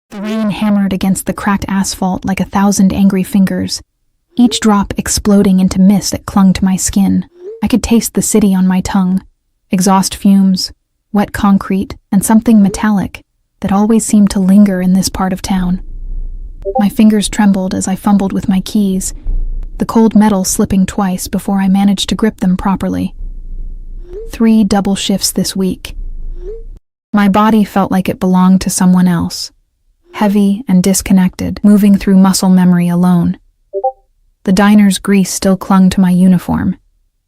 The rain hammered against the cracked asphalt like 1,000 angry fingers, each drop exploding into mist that clung to my skin. I could taste the city on my tongue, exhaust fumes, wet concrete, and something metallic that always seemed to linger in this part of town. My fingers trembled as I fumbled with my keys, the cold metal slipping twice before I managed to grip them properly. 3 double shifts this week. My body felt like it belonged to someone else, heavy and disconnected, moving through muscle memory alone. The diner's grease still clung to my uniform,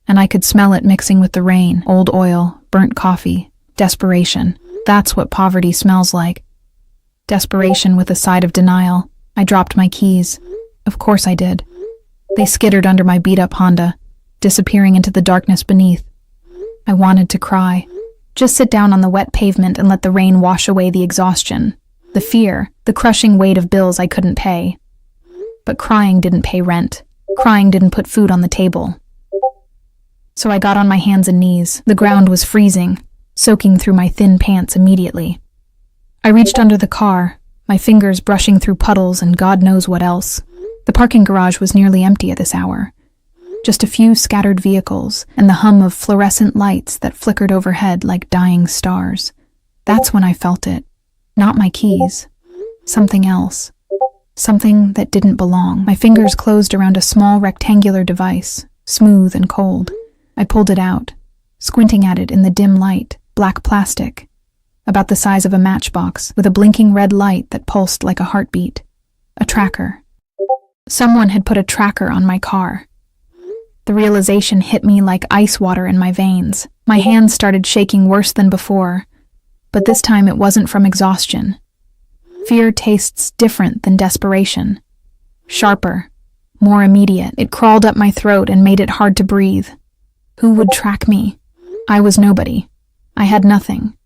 and I could smell it mixing with the rain, old oil, burnt coffee, desperation. That's what poverty smells like. Desperation with a side of denial. I dropped my keys. Of course I did. They skittered under my beat-up Honda, disappearing into the darkness beneath. I wanted to cry. Just sit down on the wet pavement and let the rain wash away the exhaustion, the fear, the crushing weight of bills I couldn't pay. But crying didn't pay rent. Crying didn't put food on the table. So I got on my hands and knees. The ground was freezing, soaking through my thin pants immediately. I reached under the car, my fingers brushing through puddles and God knows what else. The parking garage was nearly empty at this hour. Just a few scattered vehicles and the hum of fluorescent lights that flickered overhead like dying stars. That's when I felt it. Not my keys. Something else. Something that didn't belong. My fingers closed around a small rectangular device, smooth and cold. I pulled it out, squinting at it in the dim light. Black plastic, about the size of a matchbox, with a blinking red light that pulsed like a heartbeat. A tracker. Someone had put a tracker on my car. The realization hit me like ice water in my veins. My hands started shaking worse than before, but this time it wasn't from exhaustion. Fear tastes different than desperation. Sharper, more immediate. It crawled up my throat and made it hard to breathe. Who would track me? I was nobody. I had nothing.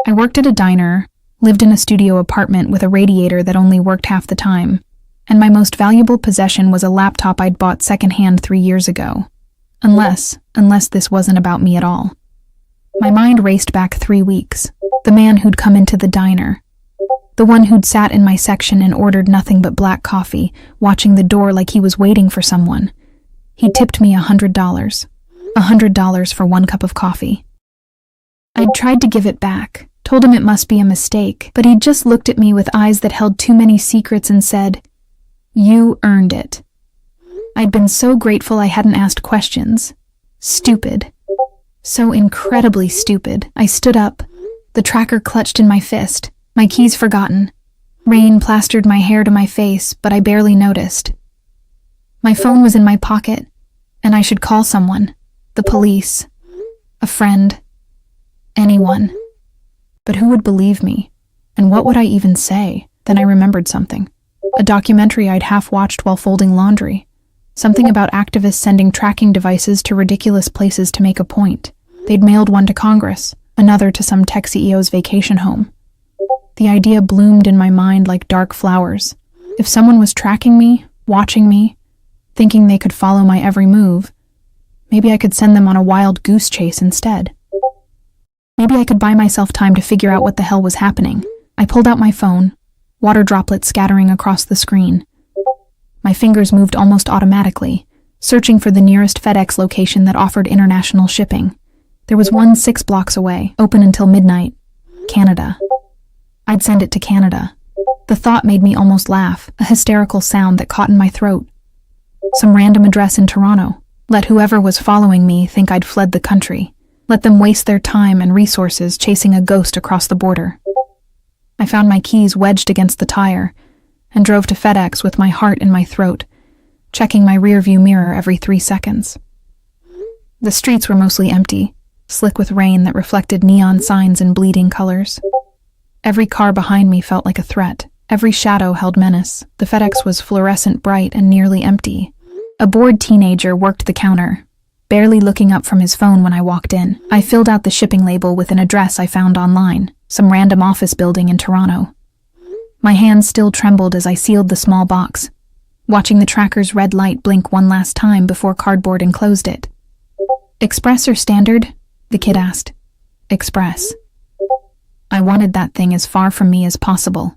I worked at a diner, lived in a studio apartment with a radiator that only worked half the time, and my most valuable possession was a laptop I'd bought secondhand 3 years ago. Unless this wasn't about me at all. My mind raced back 3 weeks. The man who'd come into the diner. The one who'd sat in my section and ordered nothing but black coffee, watching the door like he was waiting for someone. He tipped me $100. $100 for 1 cup of coffee. I'd tried to give it back, told him it must be a mistake, but he'd just looked at me with eyes that held too many secrets and said, "You earned it." I'd been so grateful I hadn't asked questions. Stupid. So incredibly stupid. I stood up, the tracker clutched in my fist, my keys forgotten. Rain plastered my hair to my face, but I barely noticed. My phone was in my pocket, and I should call someone. The police. A friend. Anyone. But who would believe me? And what would I even say? Then I remembered something. A documentary I'd half-watched while folding laundry. Something about activists sending tracking devices to ridiculous places to make a point. They'd mailed one to Congress, another to some tech CEO's vacation home. The idea bloomed in my mind like dark flowers. If someone was tracking me, watching me, thinking they could follow my every move, maybe I could send them on a wild goose chase instead. Maybe I could buy myself time to figure out what the hell was happening. I pulled out my phone, water droplets scattering across the screen. My fingers moved almost automatically, searching for the nearest FedEx location that offered international shipping. There was one 6 blocks away, open until midnight. Canada. I'd send it to Canada. The thought made me almost laugh, a hysterical sound that caught in my throat. Some random address in Toronto. Let whoever was following me think I'd fled the country. Let them waste their time and resources chasing a ghost across the border. I found my keys wedged against the tire and drove to FedEx with my heart in my throat, checking my rearview mirror every 3 seconds. The streets were mostly empty, slick with rain that reflected neon signs in bleeding colors. Every car behind me felt like a threat. Every shadow held menace. The FedEx was fluorescent bright and nearly empty. A bored teenager worked the counter, barely looking up from his phone when I walked in. I filled out the shipping label with an address I found online, some random office building in Toronto. My hands still trembled as I sealed the small box, watching the tracker's red light blink one last time before cardboard enclosed it. "Express or standard?" the kid asked. "Express." I wanted that thing as far from me as possible.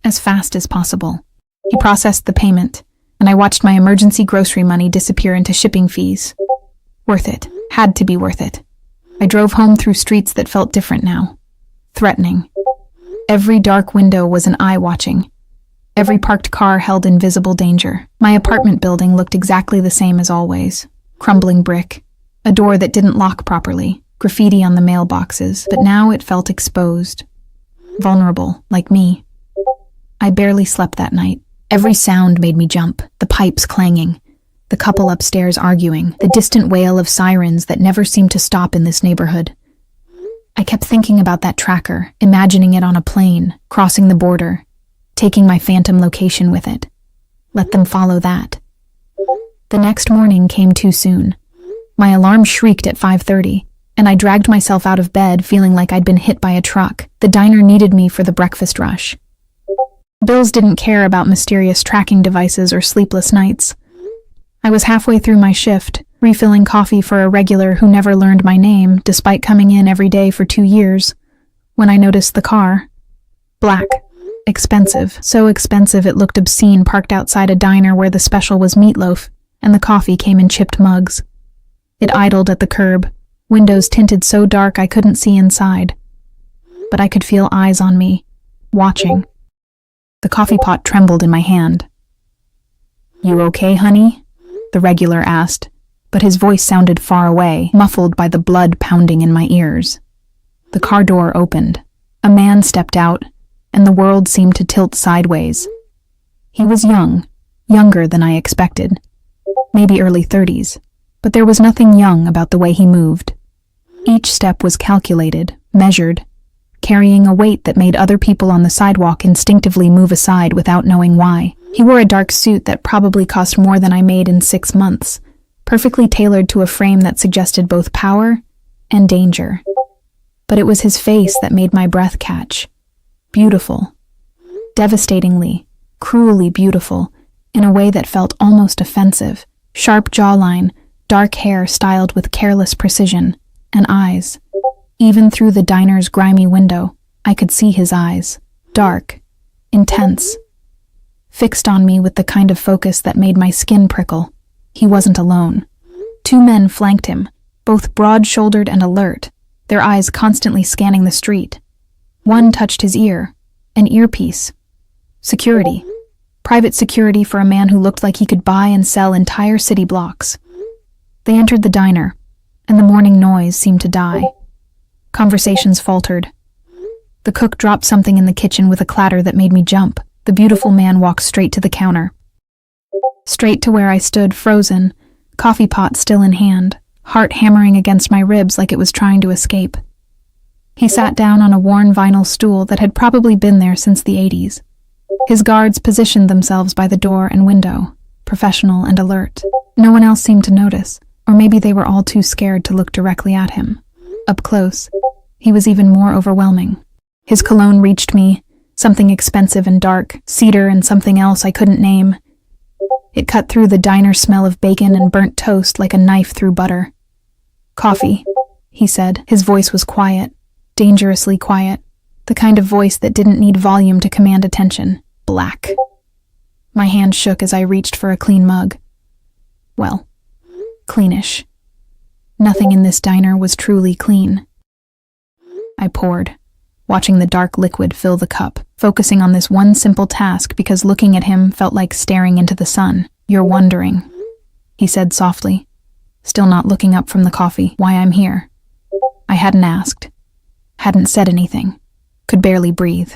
as fast as possible. He processed the payment, and I watched my emergency grocery money disappear into shipping fees. Worth it. Had to be worth it. I drove home through streets that felt different now. Threatening. Every dark window was an eye watching. Every parked car held invisible danger. My apartment building looked exactly the same as always. Crumbling brick. A door that didn't lock properly. Graffiti on the mailboxes. But now it felt exposed. Vulnerable, like me. I barely slept that night. Every sound made me jump. The pipes clanging. The couple upstairs arguing. The distant wail of sirens that never seemed to stop in this neighborhood. I kept thinking about that tracker, imagining it on a plane, crossing the border, taking my phantom location with it. Let them follow that. The next morning came too soon. My alarm shrieked at 5:30, and I dragged myself out of bed feeling like I'd been hit by a truck. The diner needed me for the breakfast rush. Bills didn't care about mysterious tracking devices or sleepless nights. I was halfway through my shift, refilling coffee for a regular who never learned my name despite coming in every day for 2 years, when I noticed the car. Black. Expensive. So expensive it looked obscene, parked outside a diner where the special was meatloaf, and the coffee came in chipped mugs. It idled at the curb, windows tinted so dark I couldn't see inside. But I could feel eyes on me, watching. The coffee pot trembled in my hand. "You okay, honey?" the regular asked, but his voice sounded far away, muffled by the blood pounding in my ears. The car door opened. A man stepped out, and the world seemed to tilt sideways. He was young, younger than I expected. Maybe early 30s, but there was nothing young about the way he moved. Each step was calculated, measured, carrying a weight that made other people on the sidewalk instinctively move aside without knowing why. He wore a dark suit that probably cost more than I made in 6 months, perfectly tailored to a frame that suggested both power and danger. But it was his face that made my breath catch. Beautiful. Devastatingly, cruelly beautiful, in a way that felt almost offensive. Sharp jawline, dark hair styled with careless precision, and eyes. Even through the diner's grimy window, I could see his eyes. Dark, intense, fixed on me with the kind of focus that made my skin prickle. He wasn't alone. 2 men flanked him, both broad-shouldered and alert, their eyes constantly scanning the street. One touched his ear, an earpiece. Security. Private security for a man who looked like he could buy and sell entire city blocks. They entered the diner, and the morning noise seemed to die. Conversations faltered. The cook dropped something in the kitchen with a clatter that made me jump. The beautiful man walked straight to the counter. Straight to where I stood, frozen, coffee pot still in hand, heart hammering against my ribs like it was trying to escape. He sat down on a worn vinyl stool that had probably been there since the 80s. His guards positioned themselves by the door and window, professional and alert. No one else seemed to notice, or maybe they were all too scared to look directly at him. Up close, he was even more overwhelming. His cologne reached me, something expensive and dark, cedar and something else I couldn't name. It cut through the diner smell of bacon and burnt toast like a knife through butter. "Coffee," he said. His voice was quiet, dangerously quiet, the kind of voice that didn't need volume to command attention. Black. My hand shook as I reached for a clean mug. Well, cleanish. Nothing in this diner was truly clean. I poured, watching the dark liquid fill the cup, focusing on this one simple task because looking at him felt like staring into the sun. "You're wondering," he said softly, still not looking up from the coffee, "why I'm here." I hadn't asked, hadn't said anything, could barely breathe.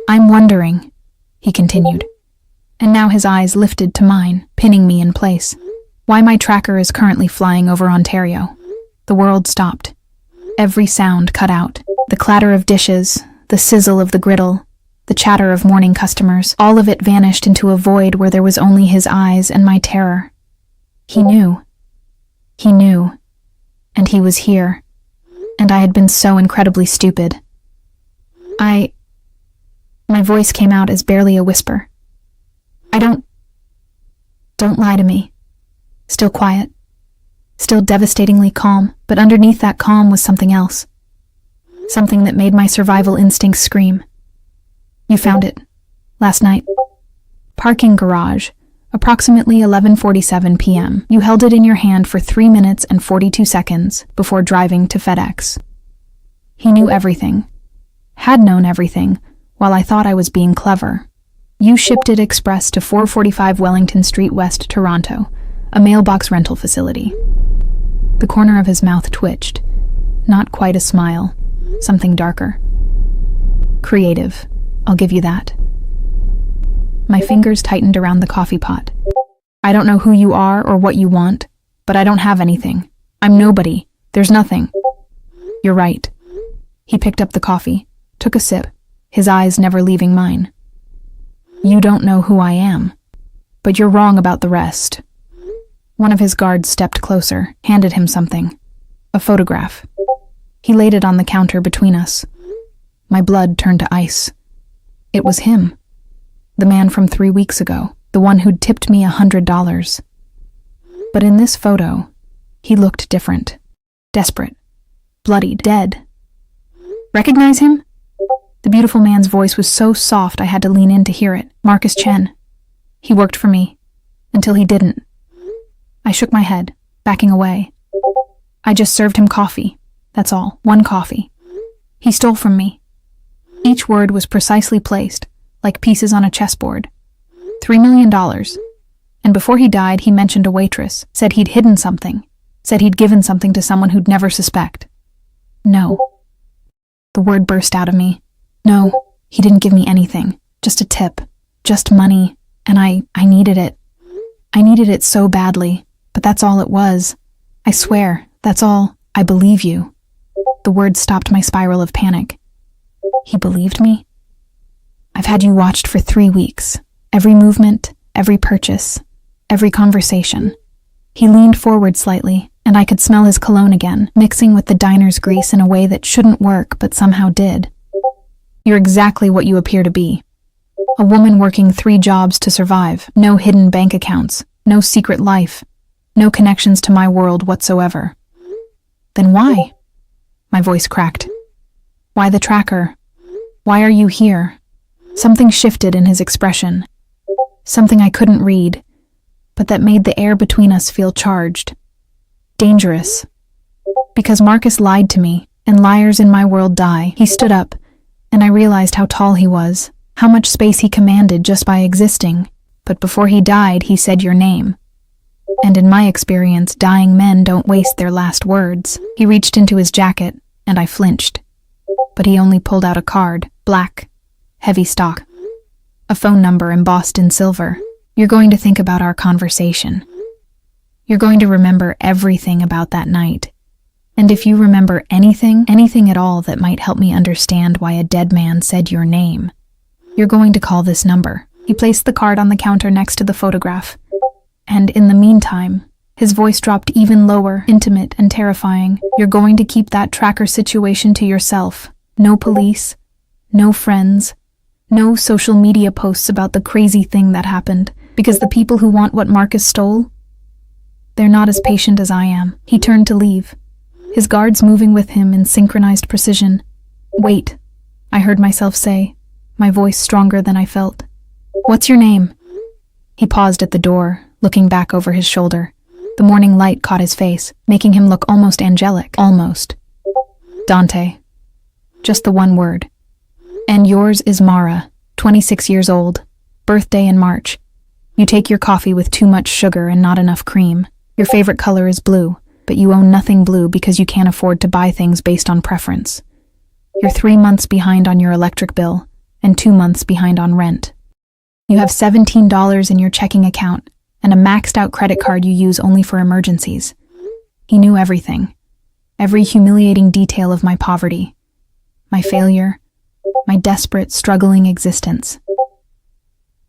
"I'm wondering," he continued, and now his eyes lifted to mine, pinning me in place. "Why my tracker is currently flying over Ontario." The world stopped. Every sound cut out. The clatter of dishes, the sizzle of the griddle, the chatter of morning customers, all of it vanished into a void where there was only his eyes and my terror. He knew. He knew. And he was here. And I had been so incredibly stupid. My voice came out as barely a whisper. Don't lie to me." Still quiet. Still devastatingly calm, but underneath that calm was something else. Something that made my survival instincts scream. "You found it. Last night. Parking garage. Approximately 11:47 p.m. You held it in your hand for 3 minutes and 42 seconds before driving to FedEx. He knew everything. Had known everything, while I thought I was being clever. You shipped it express to 445 Wellington Street, West Toronto, a mailbox rental facility. The corner of his mouth twitched. Not quite a smile. Something darker. Creative. I'll give you that. My fingers tightened around the coffee pot. I don't know who you are or what you want, but I don't have anything. I'm nobody. There's nothing. You're right. He picked up the coffee, took a sip, his eyes never leaving mine. You don't know who I am, but you're wrong about the rest. One of his guards stepped closer, handed him something. A photograph. He laid it on the counter between us. My blood turned to ice. It was him. The man from 3 weeks ago, the one who'd tipped me $100. But in this photo, he looked different. Desperate. Bloodied. Dead. Recognize him? The beautiful man's voice was so soft I had to lean in to hear it. Marcus Chen. He worked for me. Until he didn't. I shook my head, backing away. I just served him coffee. That's all. One coffee. He stole from me. Each word was precisely placed, like pieces on a chessboard. $3 million. And before he died, he mentioned a waitress, said he'd hidden something, said he'd given something to someone who'd never suspect. No. The word burst out of me. No, he didn't give me anything. Just a tip. Just money. And I needed it. I needed it so badly, but that's all it was. I swear, that's all. I believe you. The words stopped my spiral of panic. He believed me? I've had you watched for 3 weeks. Every movement, every purchase, every conversation. He leaned forward slightly, and I could smell his cologne again, mixing with the diner's grease in a way that shouldn't work but somehow did. You're exactly what you appear to be. A woman working 3 jobs to survive, no hidden bank accounts, no secret life, no connections to my world whatsoever. Then why? My voice cracked. Why the tracker? Why are you here? Something shifted in his expression. Something I couldn't read, but that made the air between us feel charged. Dangerous. Because Marcus lied to me, and liars in my world die. He stood up, and I realized how tall he was, how much space he commanded just by existing. But before he died, he said your name. And in my experience, dying men don't waste their last words. He reached into his jacket, and I flinched. But he only pulled out a card, black, heavy stock. A phone number embossed in silver. You're going to think about our conversation. You're going to remember everything about that night. And if you remember anything at all that might help me understand why a dead man said your name, you're going to call this number. He placed the card on the counter next to the photograph. And in the meantime, his voice dropped even lower, intimate and terrifying. You're going to keep that tracker situation to yourself. No police, no friends, no social media posts about the crazy thing that happened, because the people who want what Marcus stole, they're not as patient as I am. He turned to leave, his guards moving with him in synchronized precision. Wait, I heard myself say, my voice stronger than I felt. What's your name? He paused at the door, looking back over his shoulder. The morning light caught his face, making him look almost angelic. Almost. Dante. Just the one word. And yours is Mara, 26 years old, birthday in March. You take your coffee with too much sugar and not enough cream. Your favorite color is blue, but you own nothing blue because you can't afford to buy things based on preference. You're 3 months behind on your electric bill and 2 months behind on rent. You have $17 in your checking account and a maxed-out credit card you use only for emergencies. He knew everything, every humiliating detail of my poverty, my failure, my desperate, struggling existence.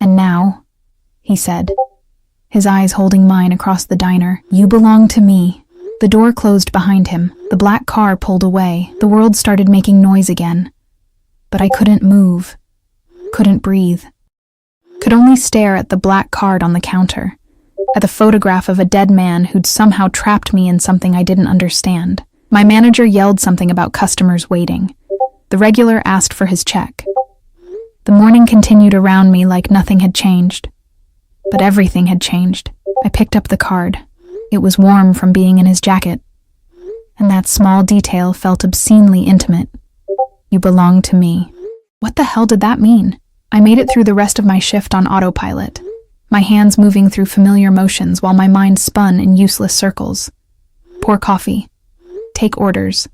And now, he said, his eyes holding mine across the diner, you belong to me. The door closed behind him, the black car pulled away, the world started making noise again. But I couldn't move, couldn't breathe, could only stare at the black card on the counter, at the photograph of a dead man who'd somehow trapped me in something I didn't understand. My manager yelled something about customers waiting. The regular asked for his check. The morning continued around me like nothing had changed. But everything had changed. I picked up the card. It was warm from being in his jacket. And that small detail felt obscenely intimate. You belong to me. What the hell did that mean? I made it through the rest of my shift on autopilot, my hands moving through familiar motions while my mind spun in useless circles. Pour coffee. Take orders.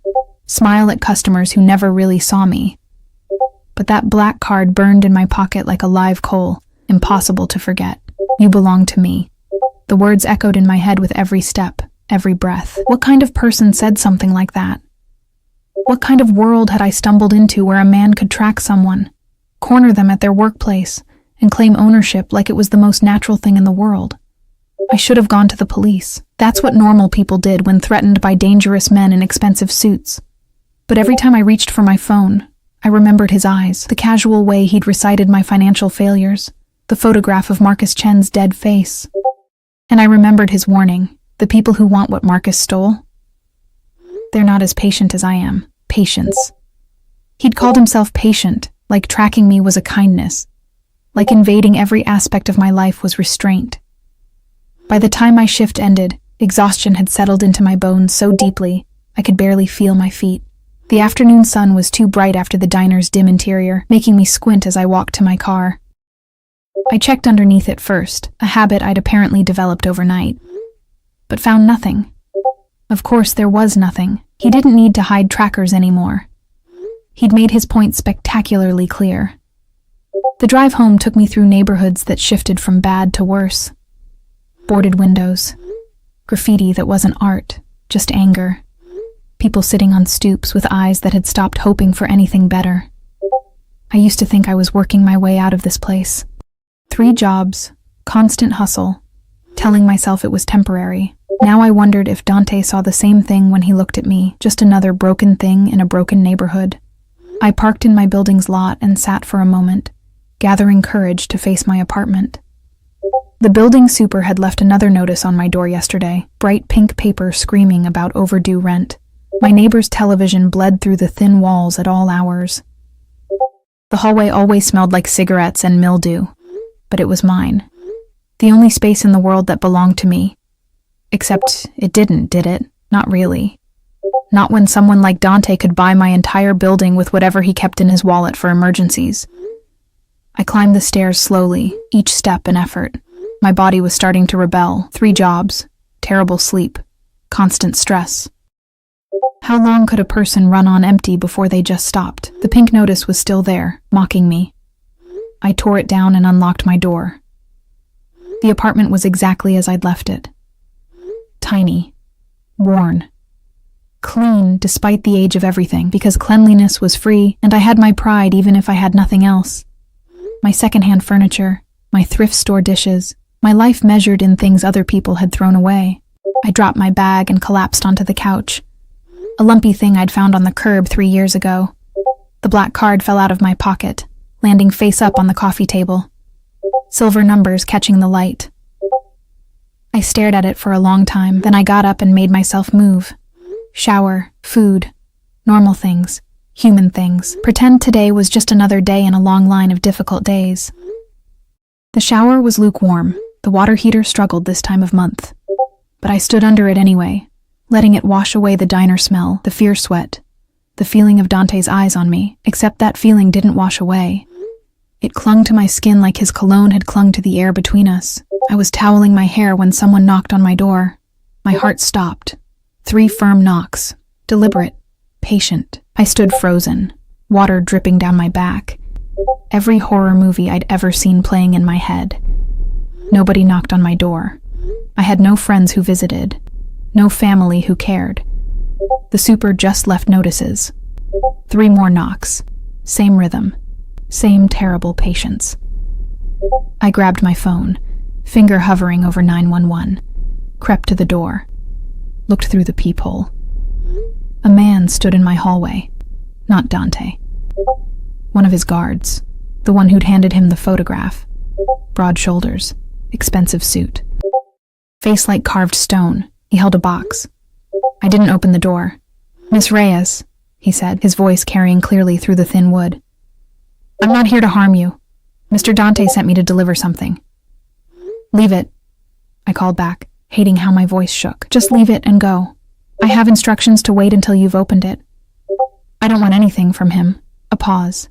Smile at customers who never really saw me. But that black card burned in my pocket like a live coal, impossible to forget. You belong to me. The words echoed in my head with every step, every breath. What kind of person said something like that? What kind of world had I stumbled into where a man could track someone, corner them at their workplace, and claim ownership like it was the most natural thing in the world? I should have gone to the police. That's what normal people did when threatened by dangerous men in expensive suits. But every time I reached for my phone, I remembered his eyes, the casual way he'd recited my financial failures, the photograph of Marcus Chen's dead face. And I remembered his warning, the people who want what Marcus stole, they're not as patient as I am. Patience. He'd called himself patient, like tracking me was a kindness, like invading every aspect of my life was restraint. By the time my shift ended, exhaustion had settled into my bones so deeply, I could barely feel my feet. The afternoon sun was too bright after the diner's dim interior, making me squint as I walked to my car. I checked underneath it first, a habit I'd apparently developed overnight, but found nothing. Of course, there was nothing. He didn't need to hide trackers anymore. He'd made his point spectacularly clear. The drive home took me through neighborhoods that shifted from bad to worse. Boarded windows. Graffiti that wasn't art, just anger. People sitting on stoops with eyes that had stopped hoping for anything better. I used to think I was working my way out of this place. 3 jobs, constant hustle, telling myself it was temporary. Now I wondered if Dante saw the same thing when he looked at me, just another broken thing in a broken neighborhood. I parked in my building's lot and sat for a moment, gathering courage to face my apartment. The building super had left another notice on my door yesterday, bright pink paper screaming about overdue rent. My neighbor's television bled through the thin walls at all hours. The hallway always smelled like cigarettes and mildew, but it was mine. The only space in the world that belonged to me. Except it didn't, did it? Not really. Not when someone like Dante could buy my entire building with whatever he kept in his wallet for emergencies. I climbed the stairs slowly, each step an effort. My body was starting to rebel. 3 jobs, terrible sleep, constant stress. How long could a person run on empty before they just stopped? The pink notice was still there, mocking me. I tore it down and unlocked my door. The apartment was exactly as I'd left it. Tiny, worn, clean despite the age of everything, because cleanliness was free and I had my pride even if I had nothing else. My secondhand furniture, my thrift store dishes, my life measured in things other people had thrown away. I dropped my bag and collapsed onto the couch, a lumpy thing I'd found on the curb 3 years ago. The black card fell out of my pocket, landing face up on the coffee table, silver numbers catching the light. I stared at it for a long time, then I got up and made myself move. Shower, food, normal things, human things. Pretend today was just another day in a long line of difficult days. The shower was lukewarm. The water heater struggled this time of month. But I stood under it anyway, letting it wash away the diner smell, the fear sweat, the feeling of Dante's eyes on me, except that feeling didn't wash away. It clung to my skin like his cologne had clung to the air between us. I was toweling my hair when someone knocked on my door. My heart stopped. 3 firm knocks, deliberate, patient. I stood frozen, water dripping down my back. Every horror movie I'd ever seen playing in my head. Nobody knocked on my door. I had no friends who visited, no family who cared. The super just left notices. 3 more knocks, same rhythm, same terrible patience. I grabbed my phone, finger hovering over 911, crept to the door, looked through the peephole. A man stood in my hallway, not Dante. One of his guards, the one who'd handed him the photograph. Broad shoulders, expensive suit. Face like carved stone, he held a box. I didn't open the door. "Miss Reyes," he said, his voice carrying clearly through the thin wood. I'm not here to harm you. Mr. Dante sent me to deliver something. Leave it, I called back, hating how my voice shook. Just leave it and go. I have instructions to wait until you've opened it. I don't want anything from him. A pause.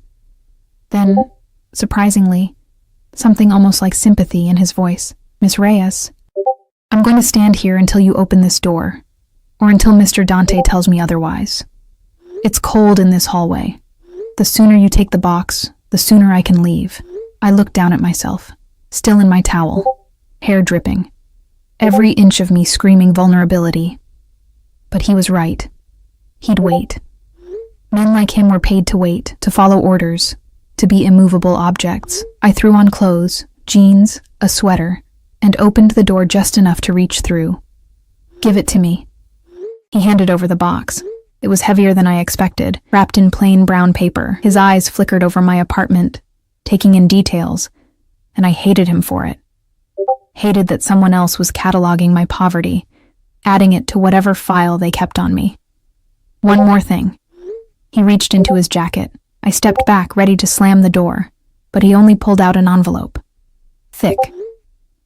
Then, surprisingly, something almost like sympathy in his voice. Miss Reyes, I'm going to stand here until you open this door, or until Mr. Dante tells me otherwise. It's cold in this hallway. The sooner you take the box, the sooner I can leave. I looked down at myself, still in my towel, hair dripping, every inch of me screaming vulnerability. But he was right. He'd wait. Men like him were paid to wait, to follow orders, to be immovable objects. I threw on clothes, jeans, a sweater, and opened the door just enough to reach through. Give it to me. He handed over the box. It was heavier than I expected, wrapped in plain brown paper. His eyes flickered over my apartment, taking in details, and I hated him for it. Hated that someone else was cataloging my poverty, adding it to whatever file they kept on me. One more thing. He reached into his jacket. I stepped back, ready to slam the door, but he only pulled out an envelope. Thick.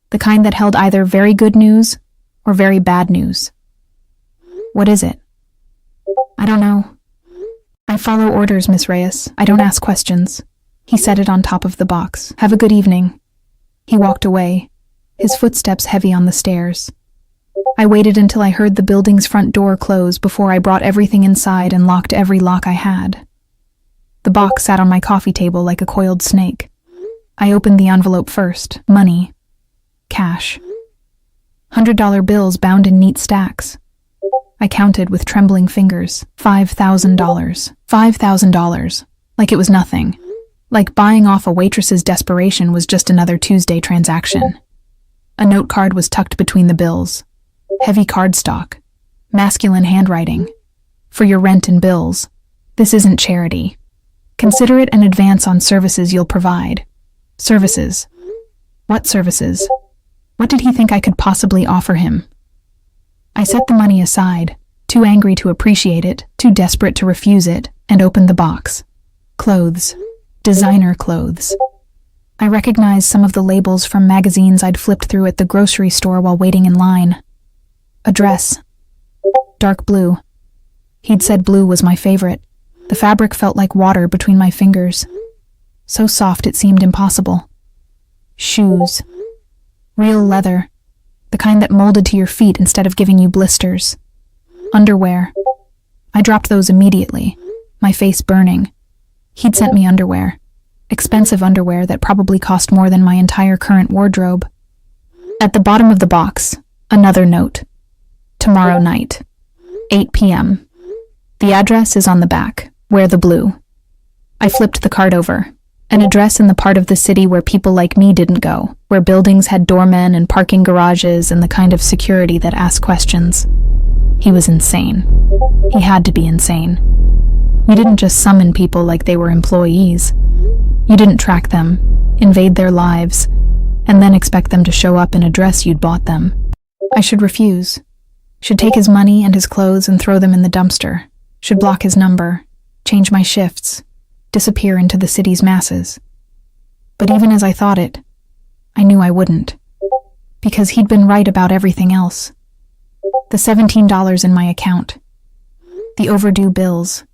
The kind that held either very good news or very bad news. What is it? I don't know. I follow orders, Miss Reyes. I don't ask questions. He set it on top of the box. Have a good evening. He walked away, his footsteps heavy on the stairs. I waited until I heard the building's front door close before I brought everything inside and locked every lock I had. The box sat on my coffee table like a coiled snake. I opened the envelope first. Money. Cash. $100 bills bound in neat stacks. I counted with trembling fingers. $5,000. $5,000. Like it was nothing. Like buying off a waitress's desperation was just another Tuesday transaction. A note card was tucked between the bills. Heavy cardstock. Masculine handwriting. For your rent and bills. This isn't charity. Consider it an advance on services you'll provide. Services. What services? What did he think I could possibly offer him? I set the money aside, too angry to appreciate it, too desperate to refuse it, and opened the box. Clothes. Designer clothes. I recognized some of the labels from magazines I'd flipped through at the grocery store while waiting in line. A dress. Dark blue. He'd said blue was my favorite. The fabric felt like water between my fingers. So soft it seemed impossible. Shoes. Real leather. The kind that molded to your feet instead of giving you blisters. Underwear. I dropped those immediately, my face burning. He'd sent me underwear. Expensive underwear that probably cost more than my entire current wardrobe. At the bottom of the box, another note. Tomorrow night, 8 p.m. The address is on the back. Wear the blue. I flipped the card over. An address in the part of the city where people like me didn't go, where buildings had doormen and parking garages and the kind of security that asked questions. He was insane. He had to be insane. You didn't just summon people like they were employees. You didn't track them, invade their lives, and then expect them to show up in a dress you'd bought them. I should refuse. Should take his money and his clothes and throw them in the dumpster. Should block his number, change my shifts, disappear into the city's masses. But even as I thought it, I knew I wouldn't. Because he'd been right about everything else. The $17 in my account. The overdue bills.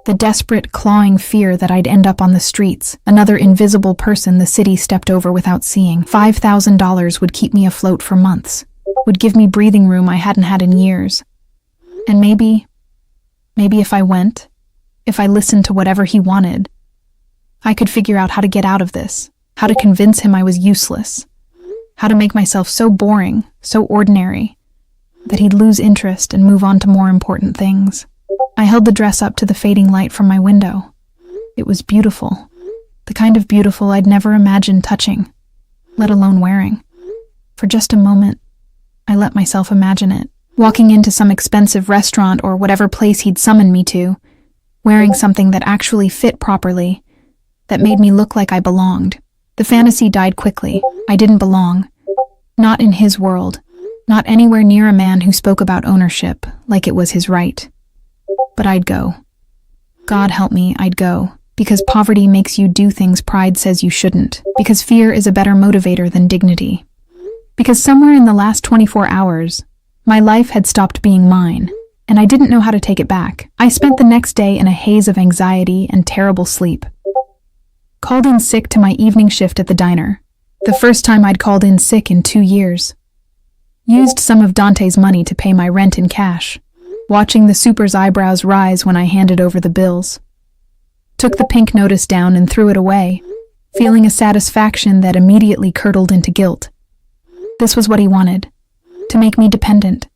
The desperate, clawing fear that I'd end up on the streets, another invisible person the city stepped over without seeing. $5,000 would keep me afloat for months, would give me breathing room I hadn't had in years. And maybe if I went, if I listened to whatever he wanted, I could figure out how to get out of this, how to convince him I was useless, how to make myself so boring, so ordinary, that he'd lose interest and move on to more important things. I held the dress up to the fading light from my window. It was beautiful, the kind of beautiful I'd never imagined touching, let alone wearing. For just a moment, I let myself imagine it, walking into some expensive restaurant or whatever place he'd summoned me to, wearing something that actually fit properly, that made me look like I belonged. The fantasy died quickly. I didn't belong. Not in his world, not anywhere near a man who spoke about ownership like it was his right. But I'd go. God help me, I'd go. Because poverty makes you do things pride says you shouldn't. Because fear is a better motivator than dignity. Because somewhere in the last 24 hours, my life had stopped being mine, and I didn't know how to take it back. I spent the next day in a haze of anxiety and terrible sleep. Called in sick to my evening shift at the diner. The first time I'd called in sick in 2 years. Used some of Dante's money to pay my rent in cash, watching the super's eyebrows rise when I handed over the bills. Took the pink notice down and threw it away, feeling a satisfaction that immediately curdled into guilt. This was what he wanted, to make me dependent,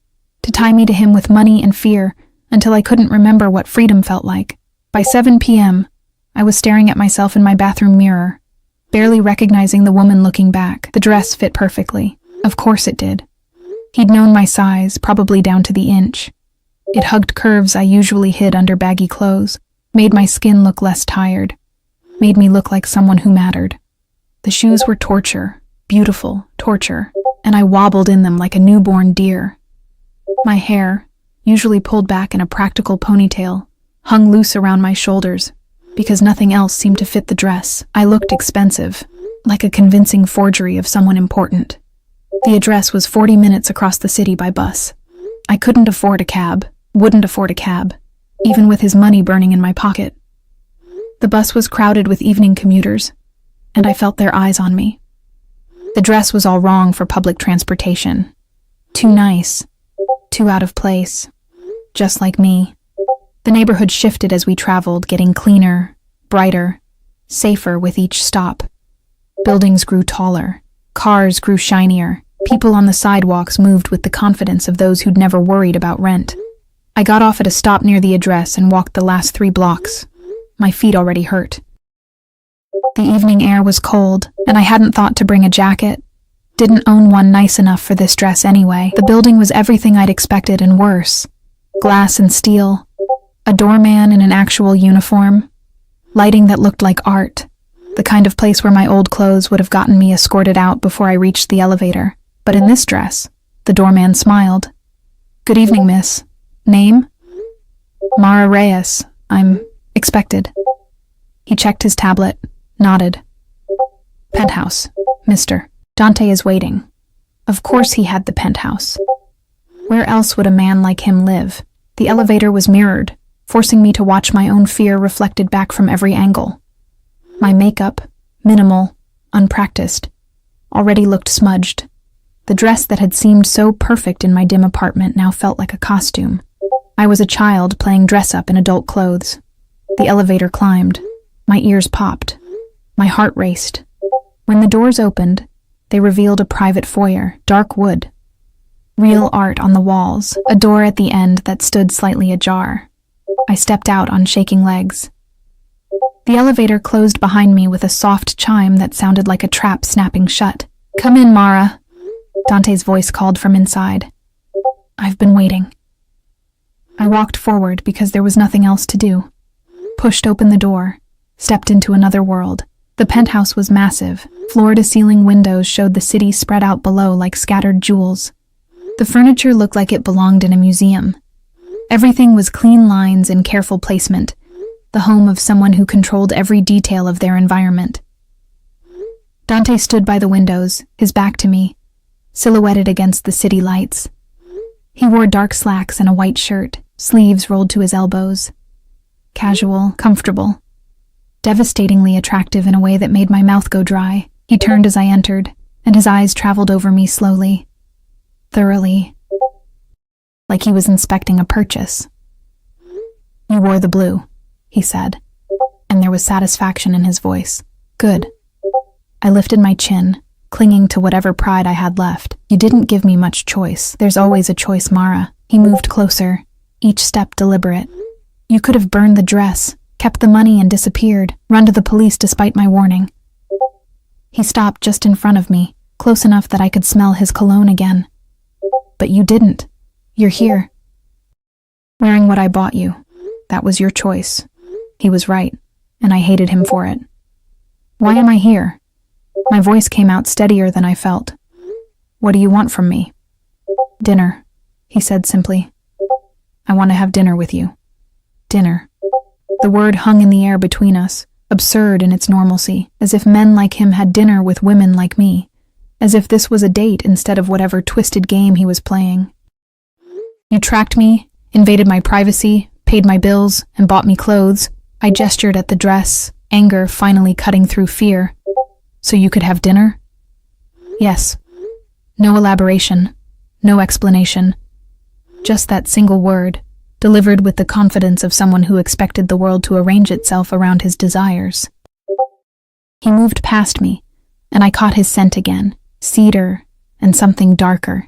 to tie me to him with money and fear until I couldn't remember what freedom felt like. By 7 p.m., I was staring at myself in my bathroom mirror, barely recognizing the woman looking back. The dress fit perfectly. Of course it did. He'd known my size, probably down to the inch. It hugged curves I usually hid under baggy clothes, made my skin look less tired, made me look like someone who mattered. The shoes were torture, beautiful torture, and I wobbled in them like a newborn deer. My hair, usually pulled back in a practical ponytail, hung loose around my shoulders because nothing else seemed to fit the dress. I looked expensive, like a convincing forgery of someone important. The address was 40 minutes across the city by bus. I couldn't afford a cab, wouldn't afford a cab, even with his money burning in my pocket. The bus was crowded with evening commuters, and I felt their eyes on me. The dress was all wrong for public transportation. Too nice, too out of place, just like me. The neighborhood shifted as we traveled, getting cleaner, brighter, safer with each stop. Buildings grew taller, cars grew shinier, people on the sidewalks moved with the confidence of those who'd never worried about rent. I got off at a stop near the address and walked the last 3 blocks. My feet already hurt. The evening air was cold, and I hadn't thought to bring a jacket. Didn't own one nice enough for this dress anyway. The building was everything I'd expected and worse. Glass and steel, a doorman in an actual uniform, lighting that looked like art, the kind of place where my old clothes would have gotten me escorted out before I reached the elevator. But in this dress, the doorman smiled. "Good evening, miss. Name?" "Mara Reyes. I'm expected." He checked his tablet, nodded. "Penthouse, mister. Dante is waiting." Of course he had the penthouse. Where else would a man like him live? The elevator was mirrored, forcing me to watch my own fear reflected back from every angle. My makeup, minimal, unpracticed, already looked smudged. The dress that had seemed so perfect in my dim apartment now felt like a costume. I was a child playing dress-up in adult clothes. The elevator climbed. My ears popped. My heart raced. When the doors opened, they revealed a private foyer, dark wood. Real art on the walls, a door at the end that stood slightly ajar. I stepped out on shaking legs. The elevator closed behind me with a soft chime that sounded like a trap snapping shut. "Come in, Mara," Dante's voice called from inside. "I've been waiting." I walked forward because there was nothing else to do. Pushed open the door, stepped into another world. The penthouse was massive. Floor-to-ceiling windows showed the city spread out below like scattered jewels. The furniture looked like it belonged in a museum. Everything was clean lines and careful placement, the home of someone who controlled every detail of their environment. Dante stood by the windows, his back to me, silhouetted against the city lights. He wore dark slacks and a white shirt, sleeves rolled to his elbows. Casual, comfortable, devastatingly attractive in a way that made my mouth go dry. He turned as I entered, and his eyes traveled over me slowly, thoroughly, like he was inspecting a purchase. "You wore the blue," he said, and there was satisfaction in his voice. "Good." I lifted my chin, clinging to whatever pride I had left. "You didn't give me much choice." "There's always a choice, Mara." He moved closer, each step deliberate. "You could have burned the dress, kept the money and disappeared, run to the police despite my warning." He stopped just in front of me, close enough that I could smell his cologne again. "But you didn't. You're here, wearing what I bought you. That was your choice." He was right, and I hated him for it. "Why am I here?" My voice came out steadier than I felt. "What do you want from me?" "Dinner," he said simply. "I want to have dinner with you." Dinner. The word hung in the air between us, absurd in its normalcy, as if men like him had dinner with women like me, as if this was a date instead of whatever twisted game he was playing. You tracked me, invaded my privacy, paid my bills, and bought me clothes. I gestured at the dress, anger finally cutting through fear. So you could have dinner? Yes. No elaboration, no explanation. Just that single word, delivered with the confidence of someone who expected the world to arrange itself around his desires. He moved past me, and I caught his scent again, cedar and something darker.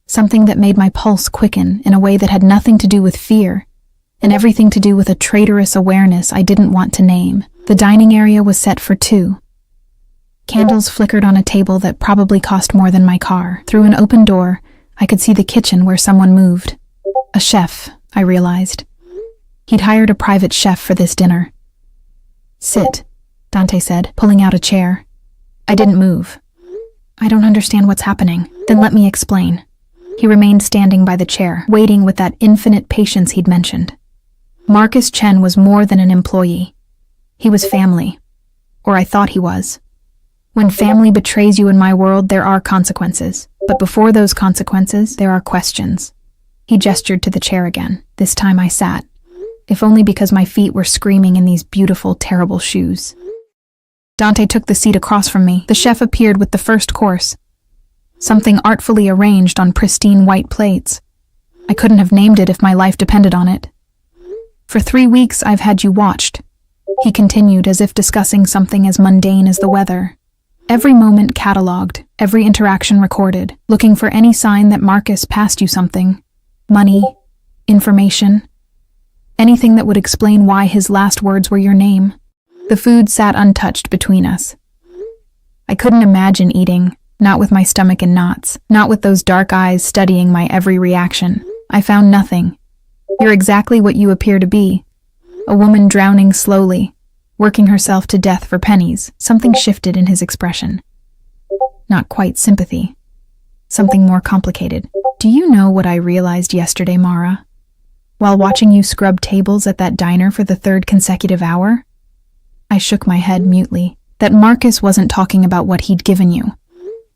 Something that made my pulse quicken in a way that had nothing to do with fear, and everything to do with a traitorous awareness I didn't want to name. The dining area was set for two. Candles flickered on a table that probably cost more than my car. Through an open door, I could see the kitchen where someone moved. A chef, I realized. He'd hired a private chef for this dinner. Sit, Dante said, pulling out a chair. I didn't move. I don't understand what's happening. Then let me explain. He remained standing by the chair, waiting with that infinite patience he'd mentioned. Marcus Chen was more than an employee. He was family. Or I thought he was. When family betrays you in my world, there are consequences. But before those consequences, there are questions. He gestured to the chair again. This time I sat, if only because my feet were screaming in these beautiful, terrible shoes. Dante took the seat across from me. The chef appeared with the first course, something artfully arranged on pristine white plates. I couldn't have named it if my life depended on it. For 3 weeks I've had you watched, he continued, as if discussing something as mundane as the weather. Every moment catalogued, every interaction recorded, looking for any sign that Marcus passed you something. Money, information, anything that would explain why his last words were your name. The food sat untouched between us. I couldn't imagine eating, not with my stomach in knots, not with those dark eyes studying my every reaction. I found nothing. You're exactly what you appear to be. A woman drowning slowly, working herself to death for pennies. Something shifted in his expression. Not quite sympathy. Something more complicated. Do you know what I realized yesterday, Mara? While watching you scrub tables at that diner for the 3rd consecutive hour? I shook my head mutely. That Marcus wasn't talking about what he'd given you.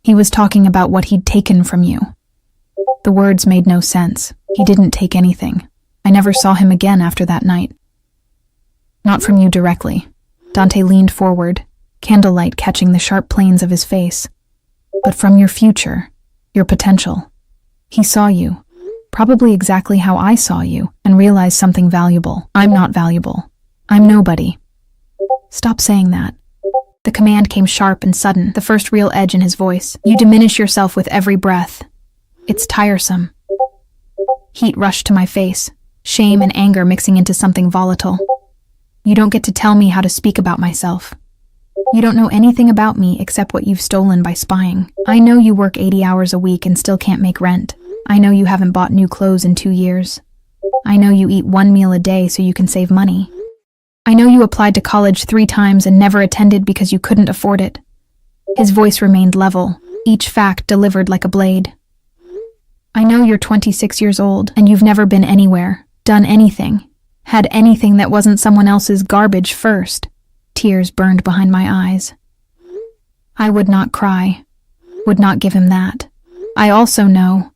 He was talking about what he'd taken from you. The words made no sense. He didn't take anything. I never saw him again after that night. Not from you directly. Dante leaned forward, candlelight catching the sharp planes of his face. But from your future, your potential. He saw you, probably exactly how I saw you, and realized something valuable. I'm not valuable. I'm nobody. Stop saying that. The command came sharp and sudden, the first real edge in his voice. You diminish yourself with every breath. It's tiresome. Heat rushed to my face, shame and anger mixing into something volatile. You don't get to tell me how to speak about myself. You don't know anything about me except what you've stolen by spying. I know you work 80 hours a week and still can't make rent. I know you haven't bought new clothes in 2 years. I know you eat 1 meal a day so you can save money. I know you applied to college 3 times and never attended because you couldn't afford it. His voice remained level, each fact delivered like a blade. I know you're 26 years old and you've never been anywhere, done anything, had anything that wasn't someone else's garbage first. Tears burned behind my eyes. I would not cry, would not give him that. I also know,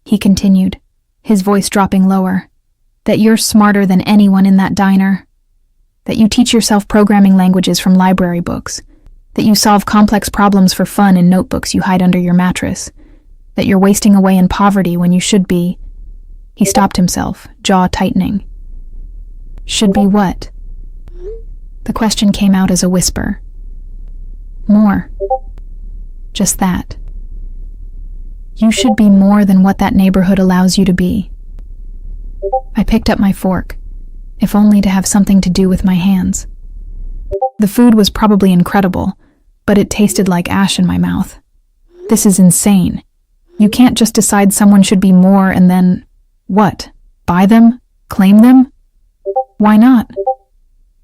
he continued, his voice dropping lower, that you're smarter than anyone in that diner. That you teach yourself programming languages from library books. That you solve complex problems for fun in notebooks you hide under your mattress. That you're wasting away in poverty when you should be. He stopped himself, jaw tightening. Should be what? The question came out as a whisper. More. Just that. You should be more than what that neighborhood allows you to be. I picked up my fork, if only to have something to do with my hands. The food was probably incredible, but it tasted like ash in my mouth. This is insane. You can't just decide someone should be more and then, what? Buy them? Claim them? Why not?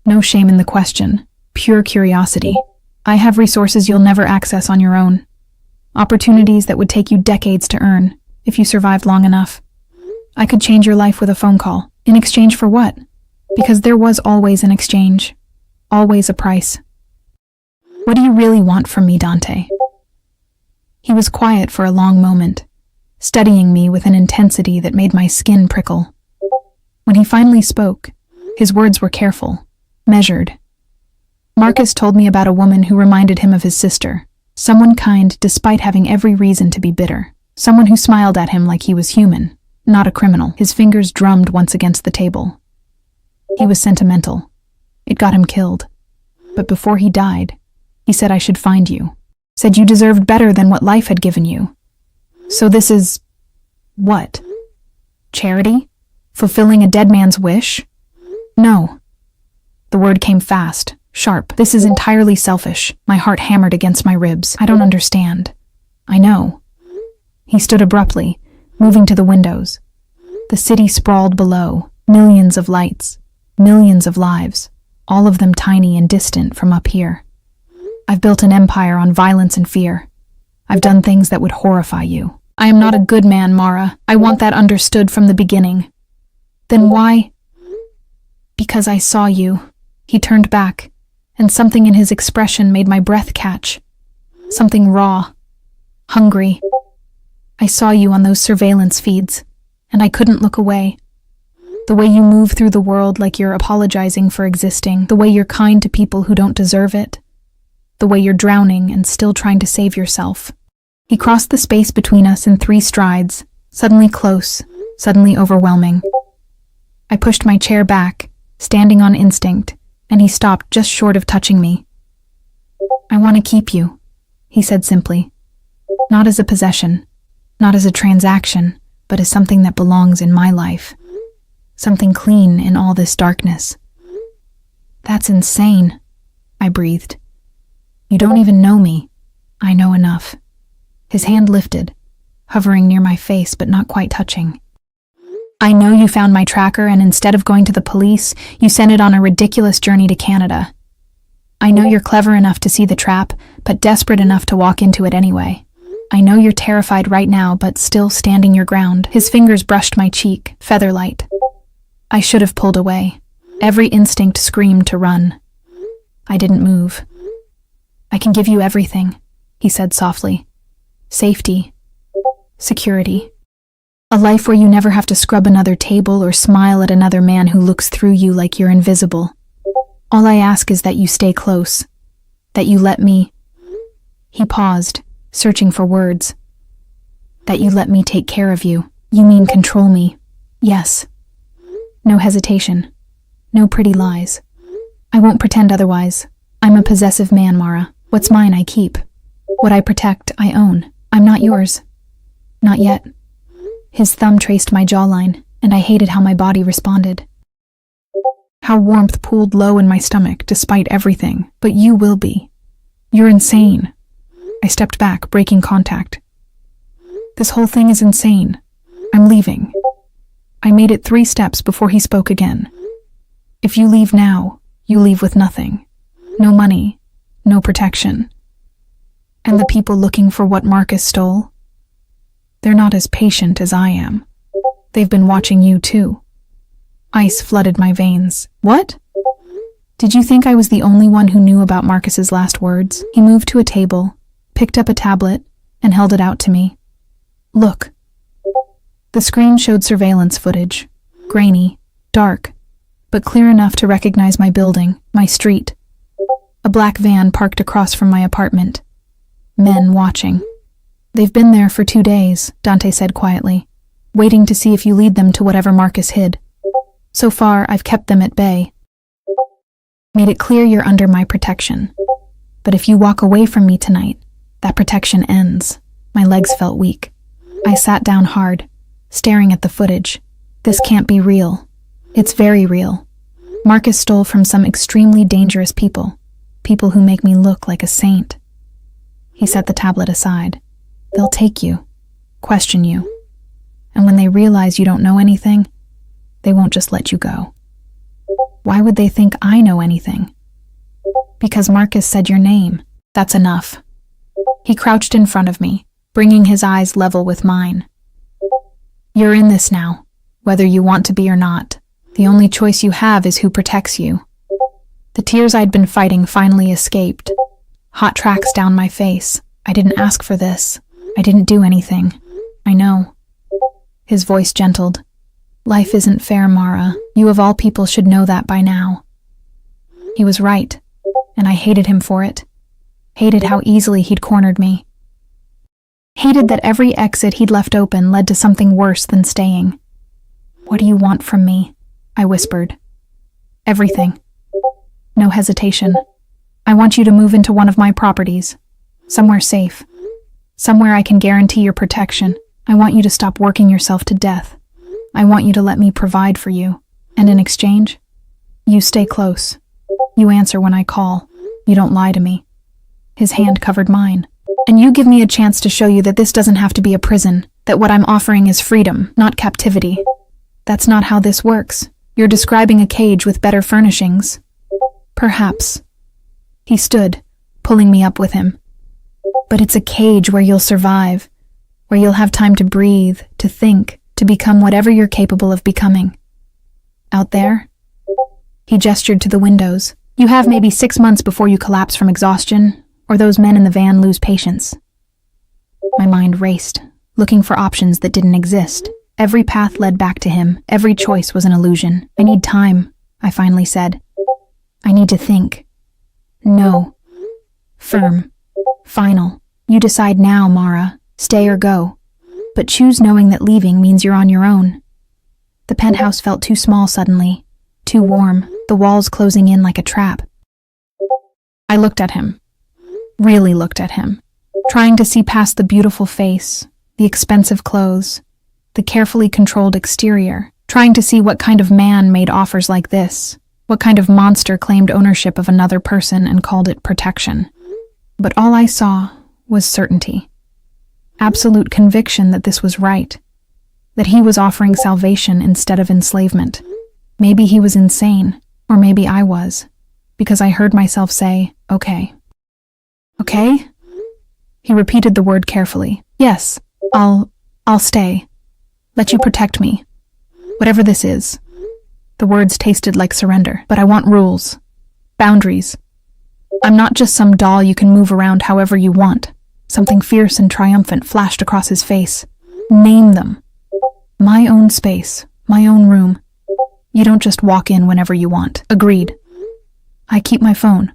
No shame in the question, pure curiosity. I have resources you'll never access on your own. Opportunities that would take you decades to earn, if you survived long enough. I could change your life with a phone call. In exchange for what? Because there was always an exchange. Always a price. What do you really want from me, Dante? He was quiet for a long moment, studying me with an intensity that made my skin prickle. When he finally spoke, his words were careful, measured. Marcus told me about a woman who reminded him of his sister, someone kind despite having every reason to be bitter, someone who smiled at him like he was human, not a criminal. His fingers drummed once against the table. He was sentimental. It got him killed. But before he died, he said I should find you. Said you deserved better than what life had given you. So this is... what? Charity? Fulfilling a dead man's wish? No. The word came fast, sharp. This is entirely selfish. My heart hammered against my ribs. I don't understand. I know. He stood abruptly, moving to the windows. The city sprawled below, millions of lights, millions of lives, all of them tiny and distant from up here. I've built an empire on violence and fear. I've done things that would horrify you. I am not a good man, Mara. I want that understood from the beginning. Then why? Because I saw you. He turned back, and something in his expression made my breath catch. Something raw, hungry. I saw you on those surveillance feeds, and I couldn't look away. The way you move through the world like you're apologizing for existing, the way you're kind to people who don't deserve it, the way you're drowning and still trying to save yourself. He crossed the space between us in 3 strides, suddenly close, suddenly overwhelming. I pushed my chair back, standing on instinct, and he stopped just short of touching me. I want to keep you, he said simply. Not as a possession, not as a transaction, but as something that belongs in my life. Something clean in all this darkness. That's insane, I breathed. You don't even know me. I know enough. His hand lifted, hovering near my face but not quite touching. I know you found my tracker and instead of going to the police, you sent it on a ridiculous journey to Canada. I know you're clever enough to see the trap, but desperate enough to walk into it anyway. I know you're terrified right now, but still standing your ground. His fingers brushed my cheek, feather-light. I should have pulled away. Every instinct screamed to run. I didn't move. I can give you everything, he said softly. Safety. Security. A life where you never have to scrub another table or smile at another man who looks through you like you're invisible. All I ask is that you stay close. That you let me... He paused, searching for words. That you let me take care of you. You mean control me. Yes. No hesitation. No pretty lies. I won't pretend otherwise. I'm a possessive man, Mara. What's mine, I keep. What I protect, I own. I'm not yours. Not yet. His thumb traced my jawline, and I hated how my body responded. How warmth pooled low in my stomach, despite everything. But you will be. You're insane. I stepped back, breaking contact. This whole thing is insane. I'm leaving. I made it 3 steps before he spoke again. If you leave now, you leave with nothing. No money, no protection. And the people looking for what Marcus stole? They're not as patient as I am. They've been watching you too. Ice flooded my veins. What? Did you think I was the only one who knew about Marcus's last words? He moved to a table, picked up a tablet, and held it out to me. Look. The screen showed surveillance footage. Grainy, dark, but clear enough to recognize my building, my street. A black van parked across from my apartment. Men watching. They've been there for 2 days, Dante said quietly, waiting to see if you lead them to whatever Marcus hid. So far, I've kept them at bay. Made it clear you're under my protection. But if you walk away from me tonight, that protection ends. My legs felt weak. I sat down hard, staring at the footage. This can't be real. It's very real. Marcus stole from some extremely dangerous people. People who make me look like a saint. He set the tablet aside. They'll take you, question you. And when they realize you don't know anything, they won't just let you go. Why would they think I know anything? Because Marcus said your name. That's enough. He crouched in front of me, bringing his eyes level with mine. You're in this now, whether you want to be or not. The only choice you have is who protects you. The tears I'd been fighting finally escaped. Hot tracks down my face. I didn't ask for this. I didn't do anything. I know. His voice gentled. Life isn't fair, Mara. You of all people should know that by now. He was right, and I hated him for it. Hated how easily he'd cornered me. Hated that every exit he'd left open led to something worse than staying. What do you want from me? I whispered. Everything. No hesitation. I want you to move into one of my properties. Somewhere safe. Somewhere I can guarantee your protection. I want you to stop working yourself to death. I want you to let me provide for you. And in exchange, you stay close. You answer when I call. You don't lie to me. His hand covered mine. And you give me a chance to show you that this doesn't have to be a prison, that what I'm offering is freedom, not captivity. That's not how this works. You're describing a cage with better furnishings. Perhaps. He stood, pulling me up with him. But it's a cage where you'll survive, where you'll have time to breathe, to think, to become whatever you're capable of becoming. Out there? He gestured to the windows. You have maybe 6 months before you collapse from exhaustion, or those men in the van lose patience. My mind raced, looking for options that didn't exist. Every path led back to him. Every choice was an illusion. I need time, I finally said. I need to think. No. Firm. Final. You decide now, Mara. Stay or go. But choose knowing that leaving means you're on your own. The penthouse felt too small suddenly. Too warm. The walls closing in like a trap. I looked at him. Really looked at him. Trying to see past the beautiful face, the expensive clothes, the carefully controlled exterior. Trying to see what kind of man made offers like this. What kind of monster claimed ownership of another person and called it protection. But all I saw was certainty. Absolute conviction that this was right. That he was offering salvation instead of enslavement. Maybe he was insane, or maybe I was, because I heard myself say, okay. Okay? He repeated the word carefully. Yes, I'll stay. Let you protect me. Whatever this is. The words tasted like surrender, but I want rules. Boundaries. I'm not just some doll you can move around however you want. Something fierce and triumphant flashed across his face. Name them. My own space. My own room. You don't just walk in whenever you want. Agreed. I keep my phone.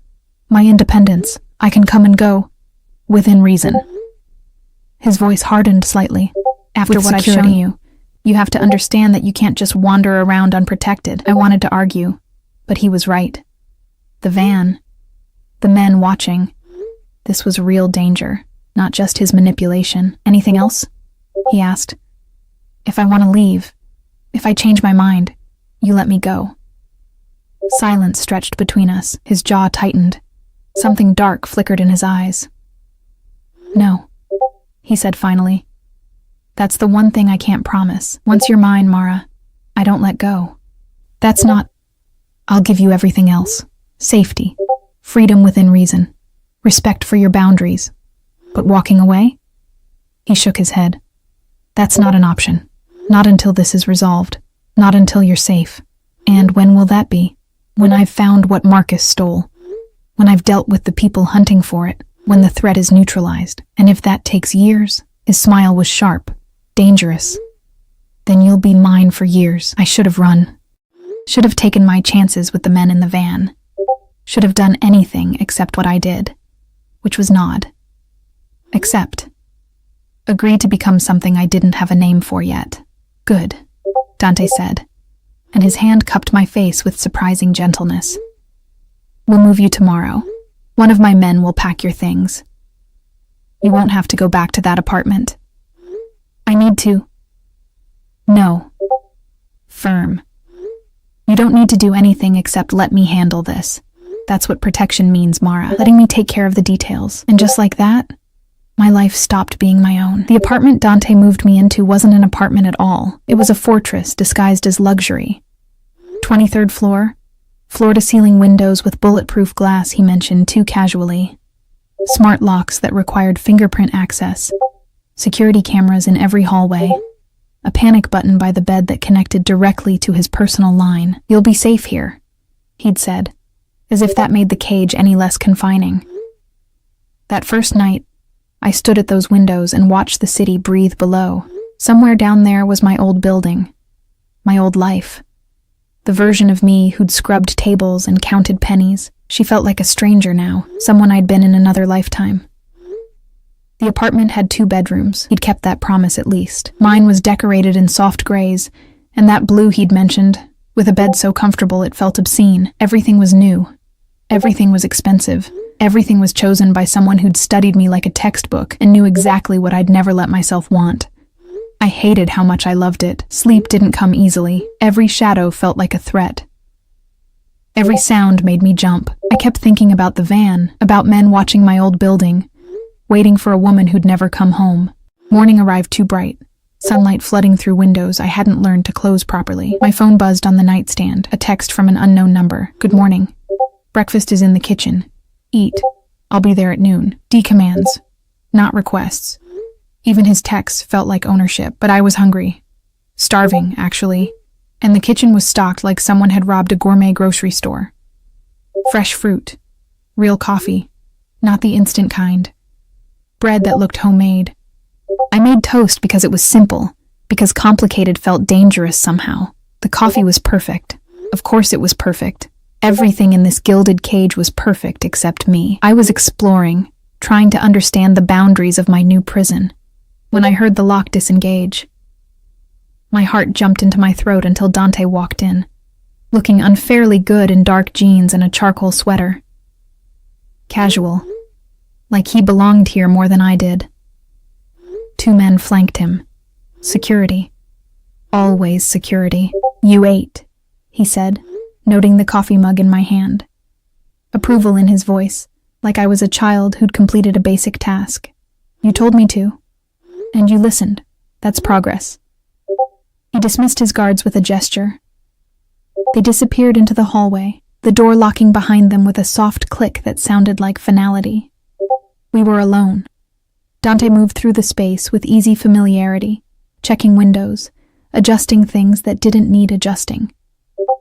My independence. I can come and go. Within reason. His voice hardened slightly. After what I've shown you, you have to understand that you can't just wander around unprotected. I wanted to argue, but he was right. The van. The men watching. This was real danger, not just his manipulation. Anything else? He asked. If I want to leave, if I change my mind, you let me go. Silence stretched between us. His jaw tightened. Something dark flickered in his eyes. No, he said finally. That's the one thing I can't promise. Once you're mine, Mara, I don't let go. That's not... I'll give you everything else. Safety. Freedom within reason. Respect for your boundaries. But walking away? He shook his head. That's not an option. Not until this is resolved. Not until you're safe. And when will that be? When I've found what Marcus stole. When I've dealt with the people hunting for it. When the threat is neutralized. And if that takes years... His smile was sharp. Dangerous. Then you'll be mine for years. I should have run. Should have taken my chances with the men in the van. Should have done anything except what I did. Which was nod. Accept. Agree to become something I didn't have a name for yet. Good, Dante said, and his hand cupped my face with surprising gentleness. We'll move you tomorrow. One of my men will pack your things. You won't have to go back to that apartment. I need to. No. Firm. You don't need to do anything except let me handle this. That's what protection means, Mara. Letting me take care of the details. And just like that, my life stopped being my own. The apartment Dante moved me into wasn't an apartment at all. It was a fortress disguised as luxury. 23rd floor. Floor-to-ceiling windows with bulletproof glass, he mentioned too casually. Smart locks that required fingerprint access. Security cameras in every hallway. A panic button by the bed that connected directly to his personal line. You'll be safe here, he'd said. as if that made the cage any less confining. That first night, I stood at those windows and watched the city breathe below. Somewhere down there was my old building, my old life. The version of me who'd scrubbed tables and counted pennies. She felt like a stranger now, someone I'd been in another lifetime. The apartment had 2 bedrooms. He'd kept that promise at least. Mine was decorated in soft grays, and that blue he'd mentioned, with a bed so comfortable it felt obscene. Everything was new. Everything was expensive. Everything was chosen by someone who'd studied me like a textbook and knew exactly what I'd never let myself want. I hated how much I loved it. Sleep didn't come easily. Every shadow felt like a threat. Every sound made me jump. I kept thinking about the van, about men watching my old building, waiting for a woman who'd never come home. Morning arrived too bright. Sunlight flooding through windows I hadn't learned to close properly. My phone buzzed on the nightstand, a text from an unknown number. Good morning. Breakfast is in the kitchen. Eat. I'll be there at noon. D commands, not requests. Even his texts felt like ownership, but I was hungry. Starving, actually. And the kitchen was stocked like someone had robbed a gourmet grocery store. Fresh fruit. Real coffee. Not the instant kind. Bread that looked homemade. I made toast because it was simple, because complicated felt dangerous somehow. The coffee was perfect. Of course it was perfect. Everything in this gilded cage was perfect except me. I was exploring, trying to understand the boundaries of my new prison. When I heard the lock disengage, my heart jumped into my throat until Dante walked in, looking unfairly good in dark jeans and a charcoal sweater. Casual, like he belonged here more than I did. 2 men flanked him. Security. Always security. You ate, he said, noting the coffee mug in my hand. Approval in his voice, like I was a child who'd completed a basic task. You told me to. And you listened. That's progress. He dismissed his guards with a gesture. They disappeared into the hallway, the door locking behind them with a soft click that sounded like finality. We were alone. Dante moved through the space with easy familiarity, checking windows, adjusting things that didn't need adjusting,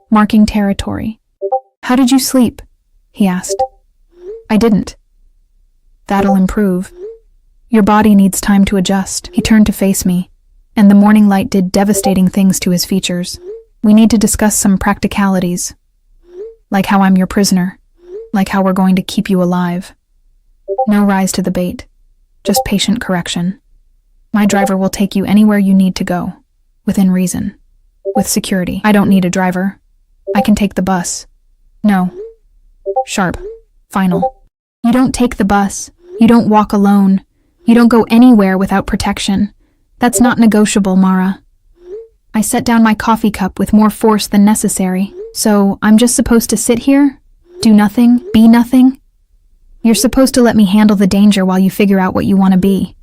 marking territory. How did you sleep? He asked. I didn't. That'll improve. Your body needs time to adjust. He turned to face me, and the morning light did devastating things to his features. We need to discuss some practicalities, like how I'm your prisoner, like how we're going to keep you alive. No rise to the bait, just patient correction. My driver will take you anywhere you need to go, within reason, with security. I don't need a driver. I can take the bus. No. Sharp. Final. You don't take the bus. You don't walk alone. You don't go anywhere without protection. That's not negotiable, Mara. I set down my coffee cup with more force than necessary. So, I'm just supposed to sit here? Do nothing? Be nothing? You're supposed to let me handle the danger while you figure out what you want to be.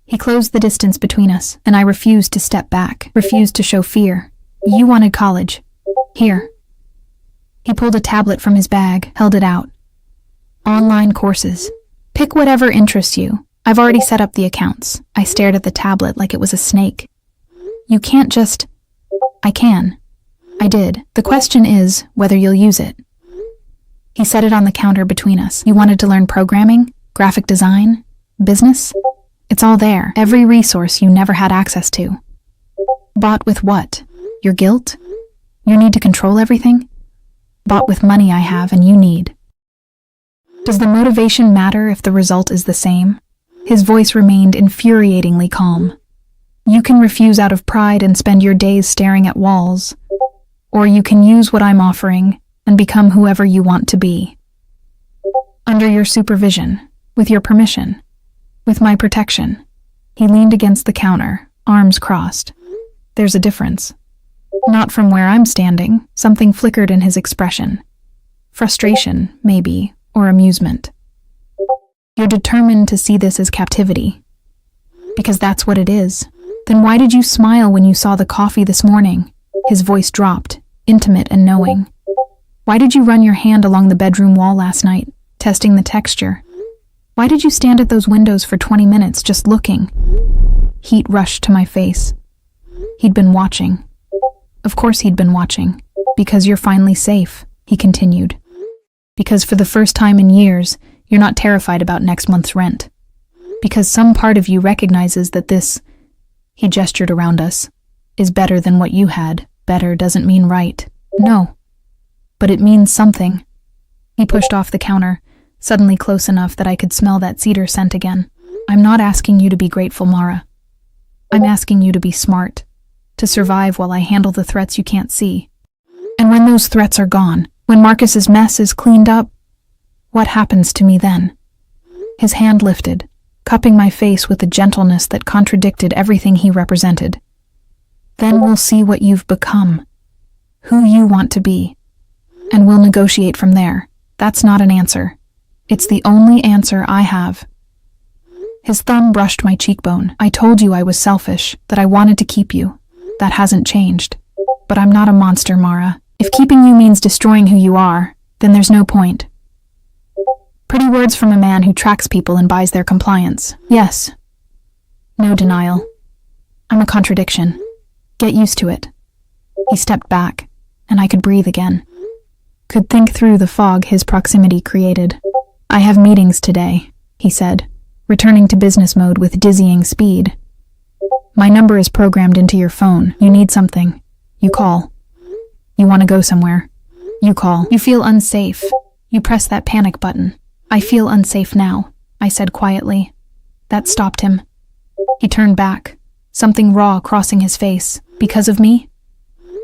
He closed the distance between us, and I refused to step back, refused to show fear. You wanted college. Here. He pulled a tablet from his bag, held it out. Online courses. Pick whatever interests you. I've already set up the accounts. I stared at the tablet like it was a snake. You can't just... I can. I did. The question is whether you'll use it. He set it on the counter between us. You wanted to learn programming, graphic design, business? It's all there. Every resource you never had access to. Bought with what? Your guilt? Your need to control everything? Bought with money I have and you need. Does the motivation matter if the result is the same? His voice remained infuriatingly calm. You can refuse out of pride and spend your days staring at walls. Or you can use what I'm offering and become whoever you want to be. Under your supervision, with your permission, with my protection. He leaned against the counter, arms crossed. There's a difference. Not from where I'm standing. Something flickered in his expression. Frustration, maybe, or amusement. You're determined to see this as captivity. Because that's what it is. Then why did you smile when you saw the coffee this morning? His voice dropped, intimate and knowing. Why did you run your hand along the bedroom wall last night, testing the texture? Why did you stand at those windows for 20 minutes just looking? Heat rushed to my face. He'd been watching. Of course he'd been watching. Because you're finally safe, he continued. Because for the first time in years, you're not terrified about next month's rent. Because some part of you recognizes that this, he gestured around us, is better than what you had. Better doesn't mean right. No. But it means something. He pushed off the counter, suddenly close enough that I could smell that cedar scent again. I'm not asking you to be grateful, Mara. I'm asking you to be smart, to survive while I handle the threats you can't see. And when those threats are gone, when Marcus's mess is cleaned up, what happens to me then? His hand lifted, cupping my face with a gentleness that contradicted everything he represented. Then we'll see what you've become, who you want to be, and we'll negotiate from there. That's not an answer. It's the only answer I have. His thumb brushed my cheekbone. I told you I was selfish, that I wanted to keep you. That hasn't changed. But I'm not a monster, Mara. If keeping you means destroying who you are, then there's no point. Pretty words from a man who tracks people and buys their compliance. Yes. No denial. I'm a contradiction. Get used to it. He stepped back, and I could breathe again. Could think through the fog his proximity created. I have meetings today, he said, returning to business mode with dizzying speed. My number is programmed into your phone. You need something. You call. You want to go somewhere. You call. You feel unsafe. You press that panic button. I feel unsafe now, I said quietly. That stopped him. He turned back, something raw crossing his face. Because of me?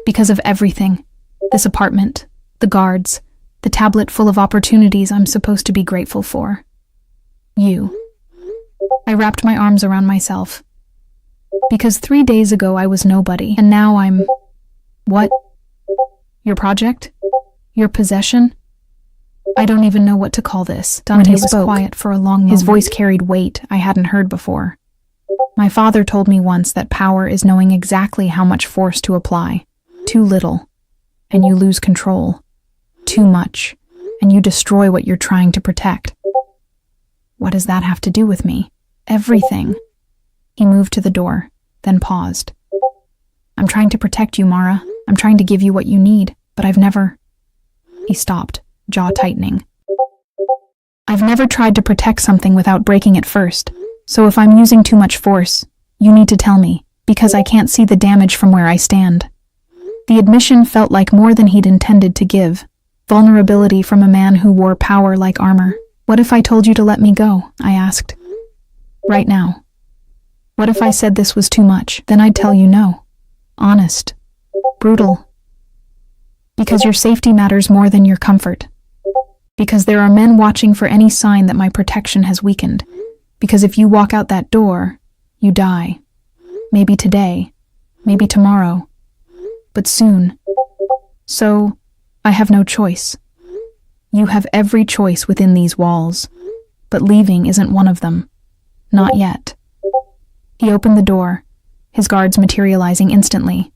Because of everything. This apartment, the guards, the tablet full of opportunities I'm supposed to be grateful for. You. I wrapped my arms around myself. Because 3 days ago I was nobody, and now I'm... What? Your project? Your possession? I don't even know what to call this. Dante was quiet for a long moment. His voice carried weight I hadn't heard before. My father told me once that power is knowing exactly how much force to apply. Too little, and you lose control. Too much, and you destroy what you're trying to protect. What does that have to do with me? Everything. He moved to the door, then paused. I'm trying to protect you, Mara. I'm trying to give you what you need, but I've never... He stopped, jaw tightening. I've never tried to protect something without breaking it first. So if I'm using too much force, you need to tell me, because I can't see the damage from where I stand. The admission felt like more than he'd intended to give. Vulnerability from a man who wore power like armor. What if I told you to let me go? I asked. Right now. What if I said this was too much? Then I'd tell you no. Honest. Brutal. Because your safety matters more than your comfort. Because there are men watching for any sign that my protection has weakened. Because if you walk out that door, you die. Maybe today, maybe tomorrow, but soon. So, I have no choice. You have every choice within these walls, but leaving isn't one of them. Not yet. He opened the door, his guards materializing instantly.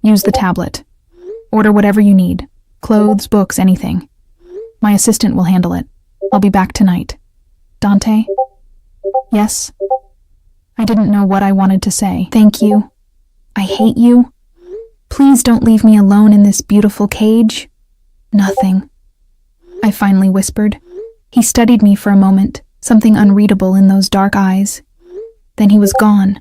Use the tablet. Order whatever you need. Clothes, books, anything. My assistant will handle it. I'll be back tonight. Dante? Yes? I didn't know what I wanted to say. Thank you. I hate you. Please don't leave me alone in this beautiful cage. Nothing. I finally whispered. He studied me for a moment, something unreadable in those dark eyes. Then he was gone,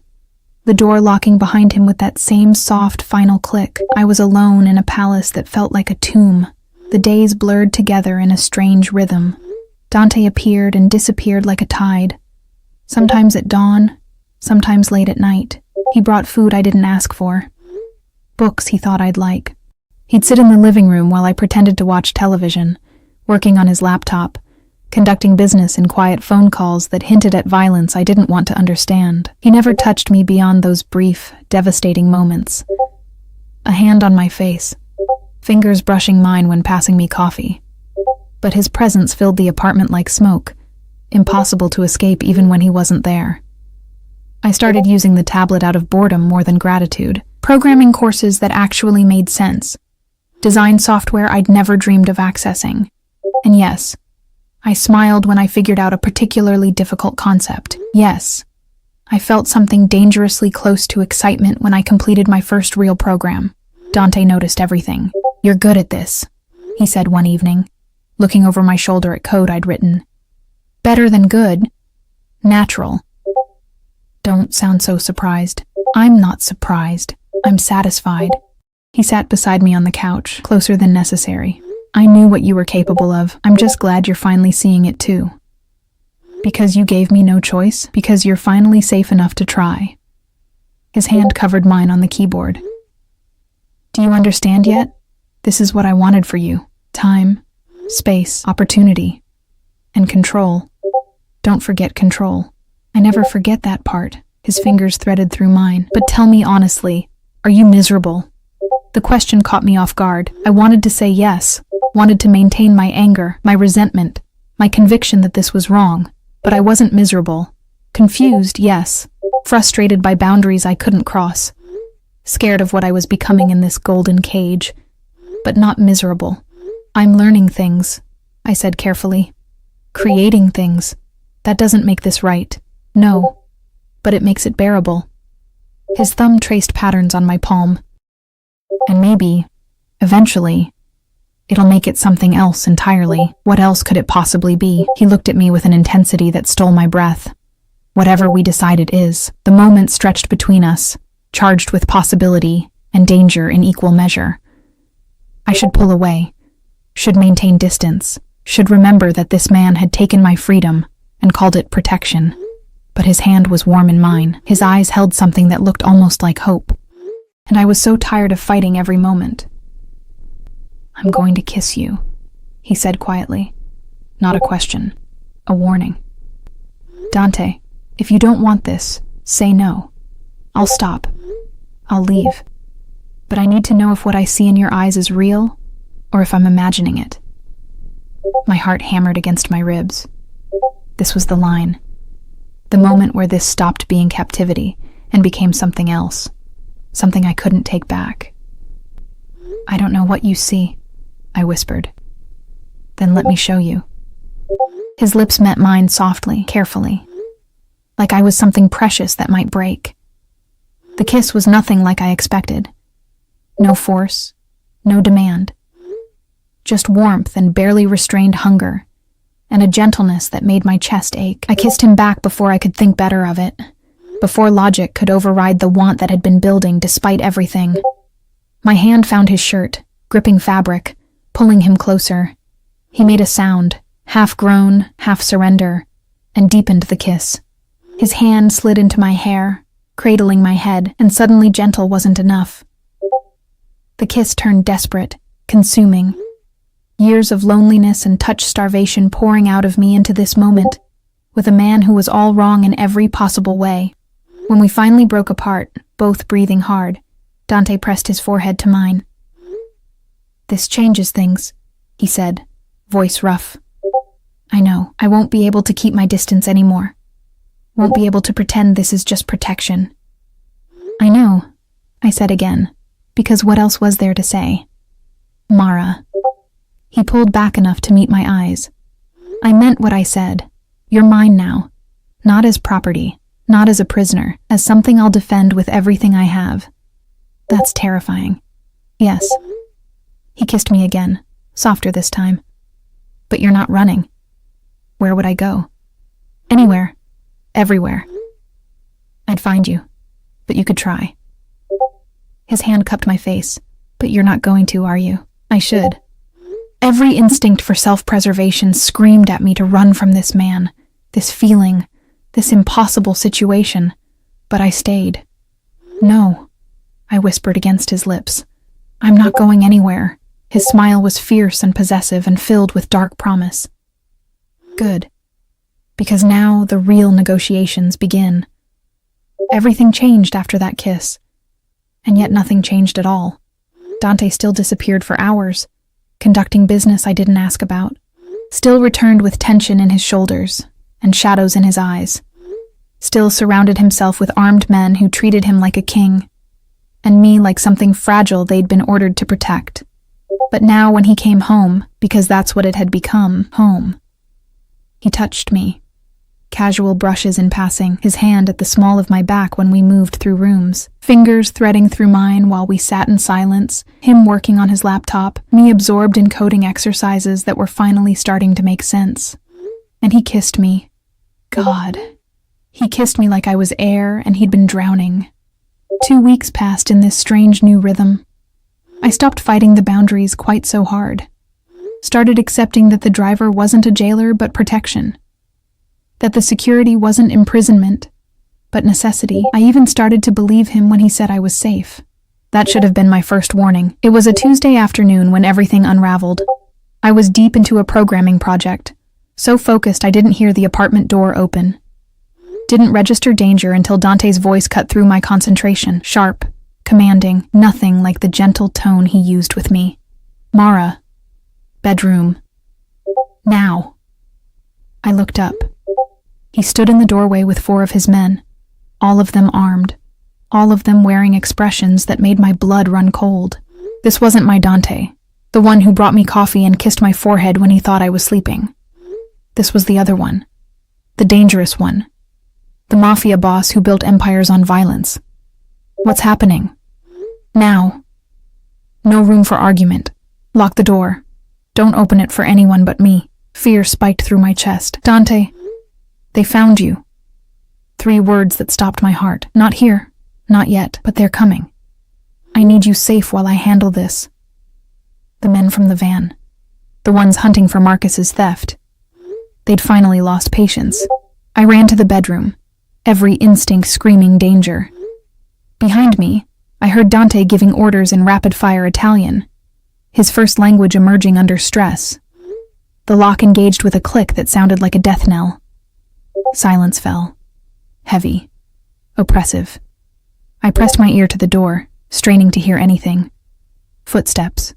the door locking behind him with that same soft final click. I was alone in a palace that felt like a tomb. The days blurred together in a strange rhythm. Dante appeared and disappeared like a tide. Sometimes at dawn, sometimes late at night. He brought food I didn't ask for. Books he thought I'd like. He'd sit in the living room while I pretended to watch television, working on his laptop, conducting business in quiet phone calls that hinted at violence I didn't want to understand. He never touched me beyond those brief, devastating moments. A hand on my face, fingers brushing mine when passing me coffee. But his presence filled the apartment like smoke, impossible to escape even when he wasn't there. I started using the tablet out of boredom more than gratitude, programming courses that actually made sense, design software I'd never dreamed of accessing. And yes, I smiled when I figured out a particularly difficult concept. Yes, I felt something dangerously close to excitement when I completed my first real program. Dante noticed everything. You're good at this, he said one evening. looking over my shoulder at code I'd written. Better than good. Natural. Don't sound so surprised. I'm not surprised. I'm satisfied. He sat beside me on the couch, closer than necessary. I knew what you were capable of. I'm just glad you're finally seeing it too. Because you gave me no choice? Because you're finally safe enough to try? His hand covered mine on the keyboard. Do you understand yet? This is what I wanted for you. Time, space, opportunity, and control. Don't forget control. I never forget that part. His fingers threaded through mine. But tell me honestly, are you miserable? The question caught me off guard. I wanted to say yes, wanted to maintain my anger, my resentment, my conviction that this was wrong. But I wasn't miserable. Confused, yes. Frustrated by boundaries I couldn't cross. Scared of what I was becoming in this golden cage. But not miserable. I'm learning things, I said carefully. Creating things. That doesn't make this right. No. But it makes it bearable. His thumb traced patterns on my palm. And maybe, eventually, it'll make it something else entirely. What else could it possibly be? He looked at me with an intensity that stole my breath. Whatever we decide it is, the moment stretched between us, charged with possibility and danger in equal measure. I should pull away, should maintain distance, should remember that this man had taken my freedom and called it protection. But his hand was warm in mine. His eyes held something that looked almost like hope. And I was so tired of fighting every moment. I'm going to kiss you, he said quietly. Not a question, a warning. Dante, if you don't want this, say no. I'll stop. I'll leave. But I need to know if what I see in your eyes is real, or if I'm imagining it. My heart hammered against my ribs. This was the line. The moment where this stopped being captivity and became something else. Something I couldn't take back. I don't know what you see, I whispered. Then let me show you. His lips met mine softly, carefully, like I was something precious that might break. The kiss was nothing like I expected. No force, no demand. Just warmth and barely restrained hunger, and a gentleness that made my chest ache. I kissed him back before I could think better of it, before logic could override the want that had been building despite everything. My hand found his shirt, gripping fabric, pulling him closer. He made a sound, half groan, half surrender, and deepened the kiss. His hand slid into my hair, cradling my head, and suddenly gentle wasn't enough. The kiss turned desperate, consuming. Years of loneliness and touch starvation pouring out of me into this moment, with a man who was all wrong in every possible way. When we finally broke apart, both breathing hard, Dante pressed his forehead to mine. This changes things, he said, voice rough. I know, I won't be able to keep my distance anymore. Won't be able to pretend this is just protection. I know, I said again, because what else was there to say? Mara. He pulled back enough to meet my eyes. I meant what I said. You're mine now. Not as property, not as a prisoner, as something I'll defend with everything I have. That's terrifying. Yes. He kissed me again, softer this time. But you're not running. Where would I go? Anywhere. Everywhere. I'd find you, but you could try. His hand cupped my face. But you're not going to, are you? I should. Every instinct for self-preservation screamed at me to run from this man, this feeling, this impossible situation. But I stayed. No, I whispered against his lips. I'm not going anywhere. His smile was fierce and possessive and filled with dark promise. Good. Because now the real negotiations begin. Everything changed after that kiss. And yet nothing changed at all. Dante still disappeared for hours, conducting business I didn't ask about, still returned with tension in his shoulders and shadows in his eyes, still surrounded himself with armed men who treated him like a king, and me like something fragile they'd been ordered to protect. But now when he came home, because that's what it had become, home, he touched me. casual brushes in passing, his hand at the small of my back when we moved through rooms, fingers threading through mine while we sat in silence, him working on his laptop, me absorbed in coding exercises that were finally starting to make sense. And he kissed me. God. He kissed me like I was air and he'd been drowning. 2 weeks passed in this strange new rhythm. I stopped fighting the boundaries quite so hard. Started accepting that the driver wasn't a jailer but protection. That the security wasn't imprisonment, but necessity. I even started to believe him when he said I was safe. That should have been my first warning. It was a Tuesday afternoon when everything unraveled. I was deep into a programming project, so focused I didn't hear the apartment door open. Didn't register danger until Dante's voice cut through my concentration, sharp, commanding, nothing like the gentle tone he used with me. Mara. Bedroom. Now. I looked up. He stood in the doorway with 4 of his men, all of them armed, all of them wearing expressions that made my blood run cold. This wasn't my Dante, the one who brought me coffee and kissed my forehead when he thought I was sleeping. This was the other one, the dangerous one, the Mafia boss who built empires on violence. What's happening? Now. No room for argument. Lock the door. Don't open it for anyone but me. Fear spiked through my chest. Dante. They found you. 3 words that stopped my heart. Not here, not yet, but they're coming. I need you safe while I handle this. The men from the van. The ones hunting for Marcus's theft. They'd finally lost patience. I ran to the bedroom, every instinct screaming danger. Behind me, I heard Dante giving orders in rapid-fire Italian, his first language emerging under stress. The lock engaged with a click that sounded like a death knell. Silence fell. Heavy. Oppressive. I pressed my ear to the door, straining to hear anything. Footsteps.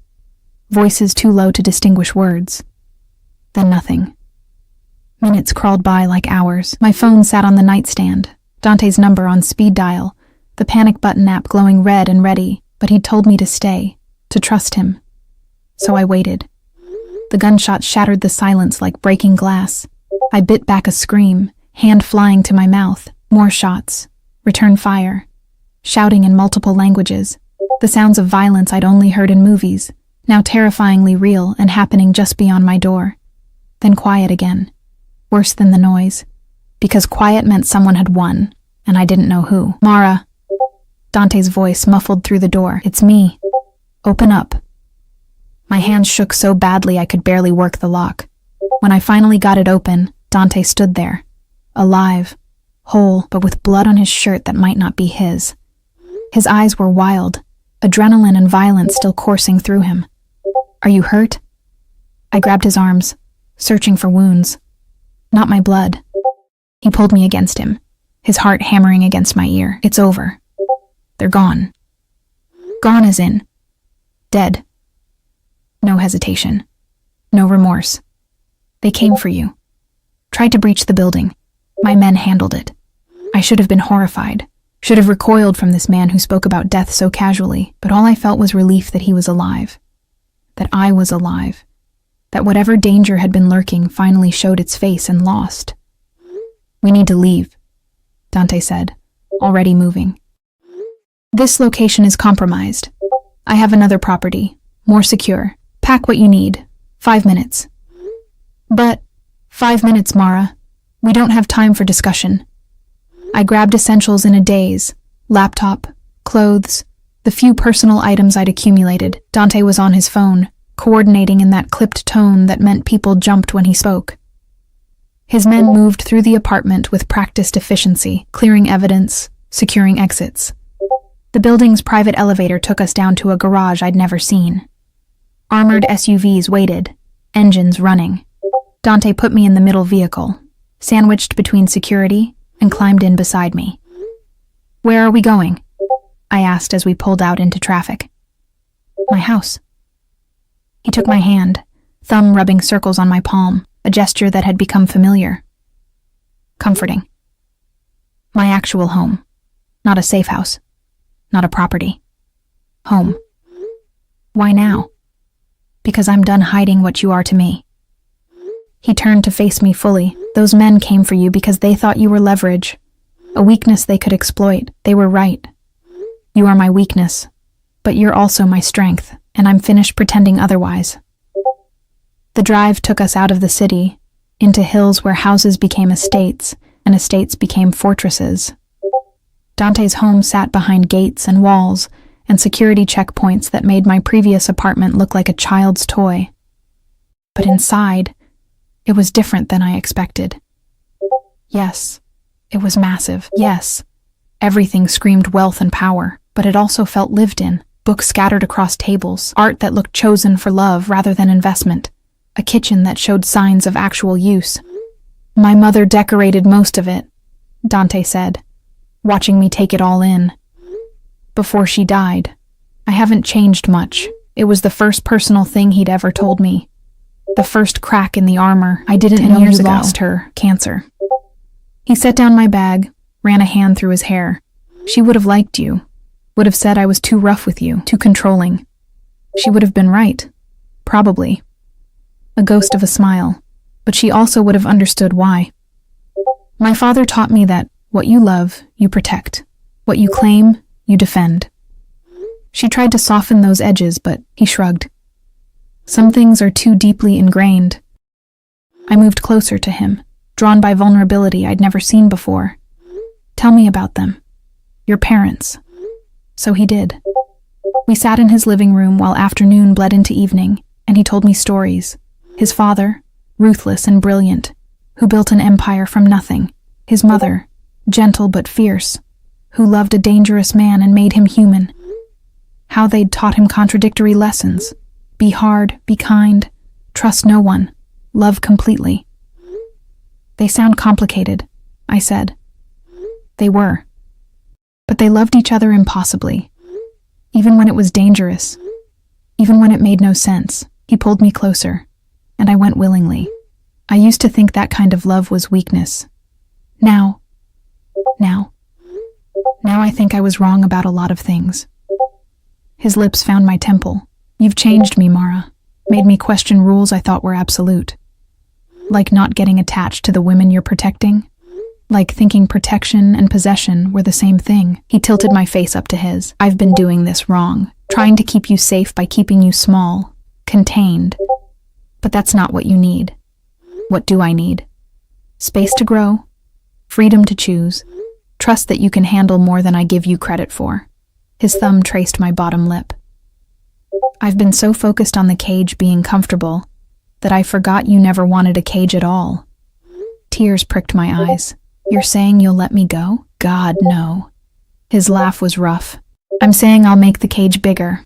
Voices too low to distinguish words. Then nothing. Minutes crawled by like hours. My phone sat on the nightstand, Dante's number on speed dial, the panic button app glowing red and ready, but he'd told me to stay, to trust him. So I waited. The gunshot shattered the silence like breaking glass. I bit back a scream, hand flying to my mouth. More shots. Return fire. Shouting in multiple languages. The sounds of violence I'd only heard in movies, now terrifyingly real and happening just beyond my door. Then quiet again. Worse than the noise. Because quiet meant someone had won, and I didn't know who. Mara. Dante's voice muffled through the door. It's me. Open up. My hands shook so badly I could barely work the lock. When I finally got it open, Dante stood there. Alive. Whole, but with blood on his shirt that might not be his. His eyes were wild, adrenaline and violence still coursing through him. Are you hurt? I grabbed his arms, searching for wounds. Not my blood. He pulled me against him, his heart hammering against my ear. It's over. They're gone. Gone as in dead. No hesitation. No remorse. They came for you. Tried to breach the building. My men handled it. I should have been horrified. Should have recoiled from this man who spoke about death so casually, but all I felt was relief that he was alive. That I was alive. That whatever danger had been lurking finally showed its face and lost. We need to leave, Dante said, already moving. This location is compromised. I have another property, more secure. Pack what you need. 5 minutes. But 5 minutes, Mara. We don't have time for discussion. I grabbed essentials in a daze. Laptop, clothes, the few personal items I'd accumulated. Dante was on his phone, coordinating in that clipped tone that meant people jumped when he spoke. His men moved through the apartment with practiced efficiency, clearing evidence, securing exits. The building's private elevator took us down to a garage I'd never seen. Armored SUVs waited, engines running. Dante put me in the middle vehicle, sandwiched between security, and climbed in beside me. Where are we going? I asked as we pulled out into traffic. My house. He took my hand, thumb rubbing circles on my palm, a gesture that had become familiar. Comforting. My actual home. Not a safe house. Not a property. Home. Why now? Because I'm done hiding what you are to me. He turned to face me fully, Those men came for you because they thought you were leverage, a weakness they could exploit. They were right. You are my weakness, but you're also my strength, and I'm finished pretending otherwise. The drive took us out of the city, into hills where houses became estates, and estates became fortresses. Dante's home sat behind gates and walls and security checkpoints that made my previous apartment look like a child's toy. But inside, it was different than I expected. Yes, it was massive. Yes, everything screamed wealth and power, but it also felt lived in. Books scattered across tables, art that looked chosen for love rather than investment, a kitchen that showed signs of actual use. My mother decorated most of it, Dante said, watching me take it all in. Before she died, I haven't changed much. It was the first personal thing he'd ever told me. The first crack in the armor. I didn't know you lost her. Cancer. He set down my bag, ran a hand through his hair. She would have liked you. Would have said I was too rough with you, too controlling. She would have been right. Probably. A ghost of a smile. But she also would have understood why. My father taught me that what you love, you protect. What you claim, you defend. She tried to soften those edges, but he shrugged. Some things are too deeply ingrained. I moved closer to him, drawn by vulnerability I'd never seen before. Tell me about them. Your parents. So he did. We sat in his living room while afternoon bled into evening, and he told me stories. His father, ruthless and brilliant, who built an empire from nothing. His mother, gentle but fierce, who loved a dangerous man and made him human. How they'd taught him contradictory lessons. Be hard, be kind, trust no one, love completely. They sound complicated, I said. They were. But they loved each other impossibly. Even when it was dangerous, even when it made no sense, he pulled me closer, and I went willingly. I used to think that kind of love was weakness. Now I think I was wrong about a lot of things. His lips found my temple. You've changed me, Mara. Made me question rules I thought were absolute. Like not getting attached to the women you're protecting. Like thinking protection and possession were the same thing. He tilted my face up to his. I've been doing this wrong. Trying to keep you safe by keeping you small. Contained. But that's not what you need. What do I need? Space to grow. Freedom to choose. Trust that you can handle more than I give you credit for. His thumb traced my bottom lip. I've been so focused on the cage being comfortable that I forgot you never wanted a cage at all. Tears pricked my eyes. You're saying you'll let me go? God, no. His laugh was rough. I'm saying I'll make the cage bigger.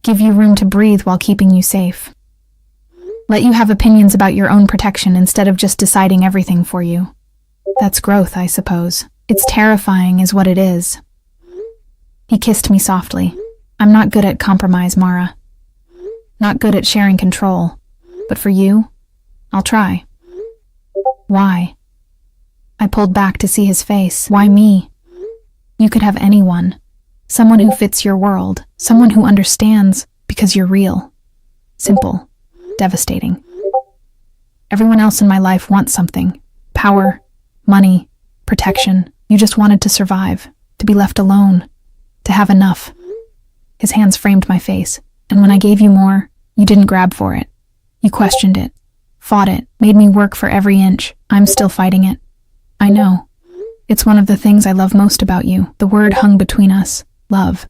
Give you room to breathe while keeping you safe. Let you have opinions about your own protection instead of just deciding everything for you. That's growth, I suppose. It's terrifying is what it is. He kissed me softly. I'm not good at compromise, Mara. Not good at sharing control. But for you, I'll try. Why? I pulled back to see his face. Why me? You could have anyone. Someone who fits your world. Someone who understands because you're real. Simple. Devastating. Everyone else in my life wants something. Power, money, protection. You just wanted to survive, to be left alone, to have enough. His hands framed my face, and when I gave you more, you didn't grab for it. You questioned it, fought it, made me work for every inch. I'm still fighting it. I know. It's one of the things I love most about you. The word hung between us, love.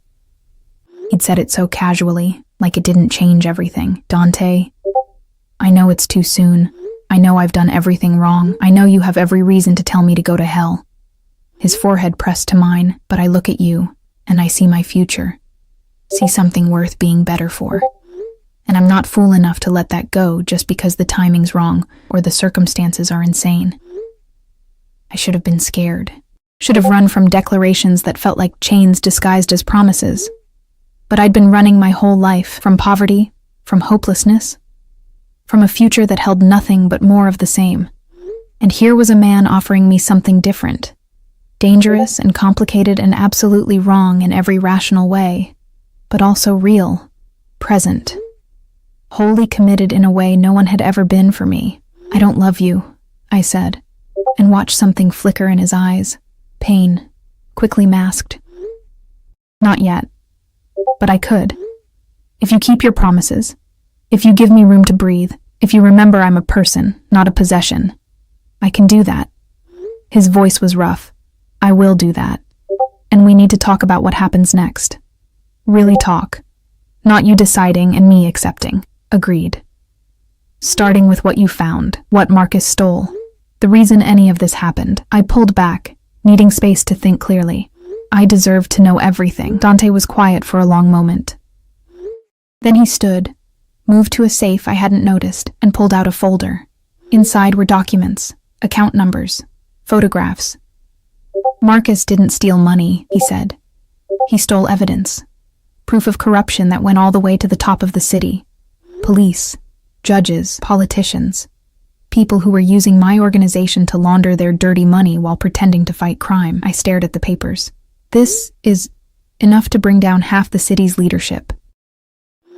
He'd said it so casually, like it didn't change everything. Dante, I know it's too soon. I know I've done everything wrong. I know you have every reason to tell me to go to hell. His forehead pressed to mine, but I look at you, and I see my future. See something worth being better for. And I'm not fool enough to let that go just because the timing's wrong or the circumstances are insane. I should have been scared. Should have run from declarations that felt like chains disguised as promises. But I'd been running my whole life from poverty, from hopelessness, from a future that held nothing but more of the same. And here was a man offering me something different. Dangerous and complicated and absolutely wrong in every rational way, but also real, present, wholly committed in a way no one had ever been for me. I don't love you. I said, and watched something flicker in his eyes. Pain, quickly masked. Not yet. But I could. If you keep your promises, if you give me room to breathe, if you remember I'm a person, not a possession, I can do that. His voice was rough. I will do that. And we need to talk about what happens next. Really talk. Not you deciding and me accepting. Agreed. Starting with what you found, what Marcus stole. The reason any of this happened. I pulled back, needing space to think clearly. I deserved to know everything. Dante was quiet for a long moment. Then he stood, moved to a safe I hadn't noticed, and pulled out a folder. Inside were documents, account numbers, photographs. Marcus didn't steal money, he said. He stole evidence. Proof of corruption that went all the way to the top of the city. Police, judges, politicians. People who were using my organization to launder their dirty money while pretending to fight crime. I stared at the papers. This is enough to bring down half the city's leadership.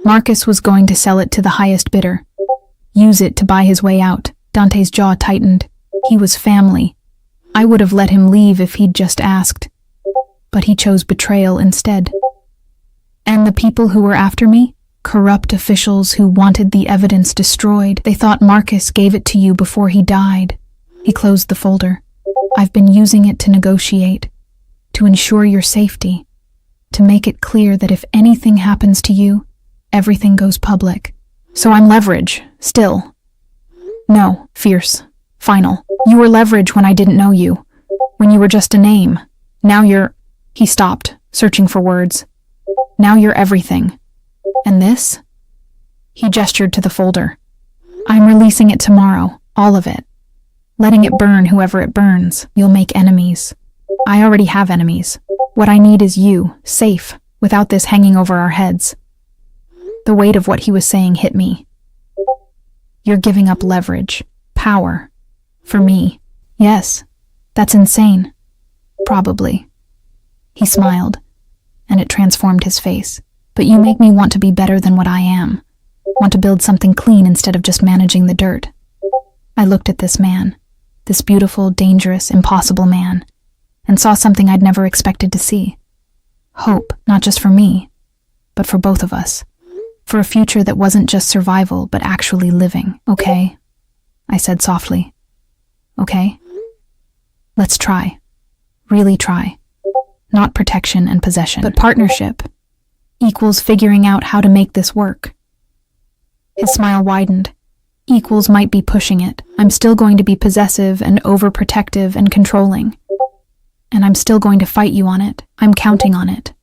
Marcus was going to sell it to the highest bidder. Use it to buy his way out. Dante's jaw tightened. He was family. I would have let him leave if he'd just asked. But he chose betrayal instead. And the people who were after me? Corrupt officials who wanted the evidence destroyed. They thought Marcus gave it to you before he died. He closed the folder. I've been using it to negotiate, to ensure your safety, to make it clear that if anything happens to you, everything goes public. So I'm leverage, still. No, fierce, final. You were leverage when I didn't know you, when you were just a name. Now you're... He stopped, searching for words. Now you're everything. And this? He gestured to the folder. I'm releasing it tomorrow, all of it. Letting it burn whoever it burns. You'll make enemies. I already have enemies. What I need is you, safe, without this hanging over our heads. The weight of what he was saying hit me. You're giving up leverage, power. For me. Yes, that's insane. Probably. He smiled, and it transformed his face. But you make me want to be better than what I am. Want to build something clean instead of just managing the dirt. I looked at this man, this beautiful, dangerous, impossible man, and saw something I'd never expected to see. Hope, not just for me, but for both of us. For a future that wasn't just survival, but actually living. Okay? I said softly. Okay? Let's try. Really try. Not protection and possession, but partnership. Equals figuring out how to make this work. His smile widened. Equals might be pushing it. I'm still going to be possessive and overprotective and controlling. And I'm still going to fight you on it. I'm counting on it.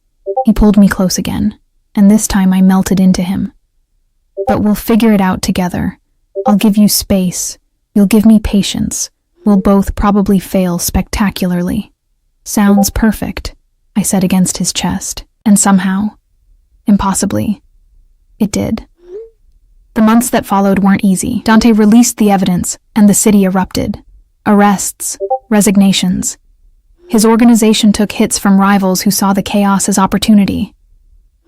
He pulled me close again, and this time I melted into him. But we'll figure it out together. I'll give you space. You'll give me patience. We'll both probably fail spectacularly. Sounds perfect, I said against his chest, and somehow, impossibly, it did. The months that followed weren't easy. Dante released the evidence, and the city erupted. Arrests, resignations. His organization took hits from rivals who saw the chaos as opportunity.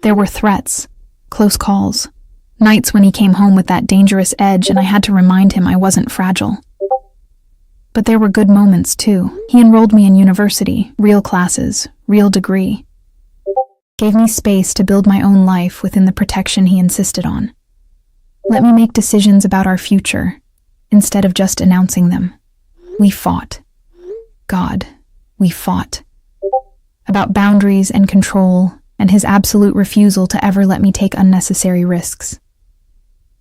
There were threats, close calls, nights when he came home with that dangerous edge and I had to remind him I wasn't fragile. But there were good moments, too. He enrolled me in university, real classes, real degree. Gave me space to build my own life within the protection he insisted on. Let me make decisions about our future, instead of just announcing them. We fought. God, we fought. About boundaries and control, and his absolute refusal to ever let me take unnecessary risks.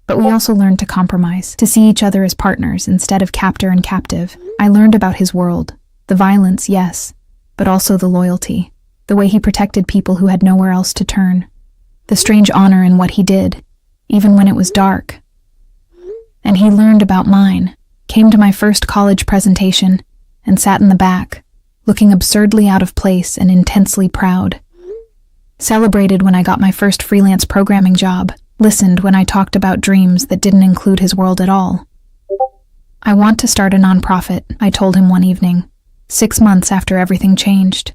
But we also learned to compromise, to see each other as partners instead of captor and captive. I learned about his world. The violence, yes, but also the loyalty. The way he protected people who had nowhere else to turn. The strange honor in what he did, even when it was dark. And he learned about mine, came to my first college presentation, and sat in the back, looking absurdly out of place and intensely proud. Celebrated when I got my first freelance programming job, listened when I talked about dreams that didn't include his world at all. I want to start a nonprofit, I told him one evening, 6 months after everything changed.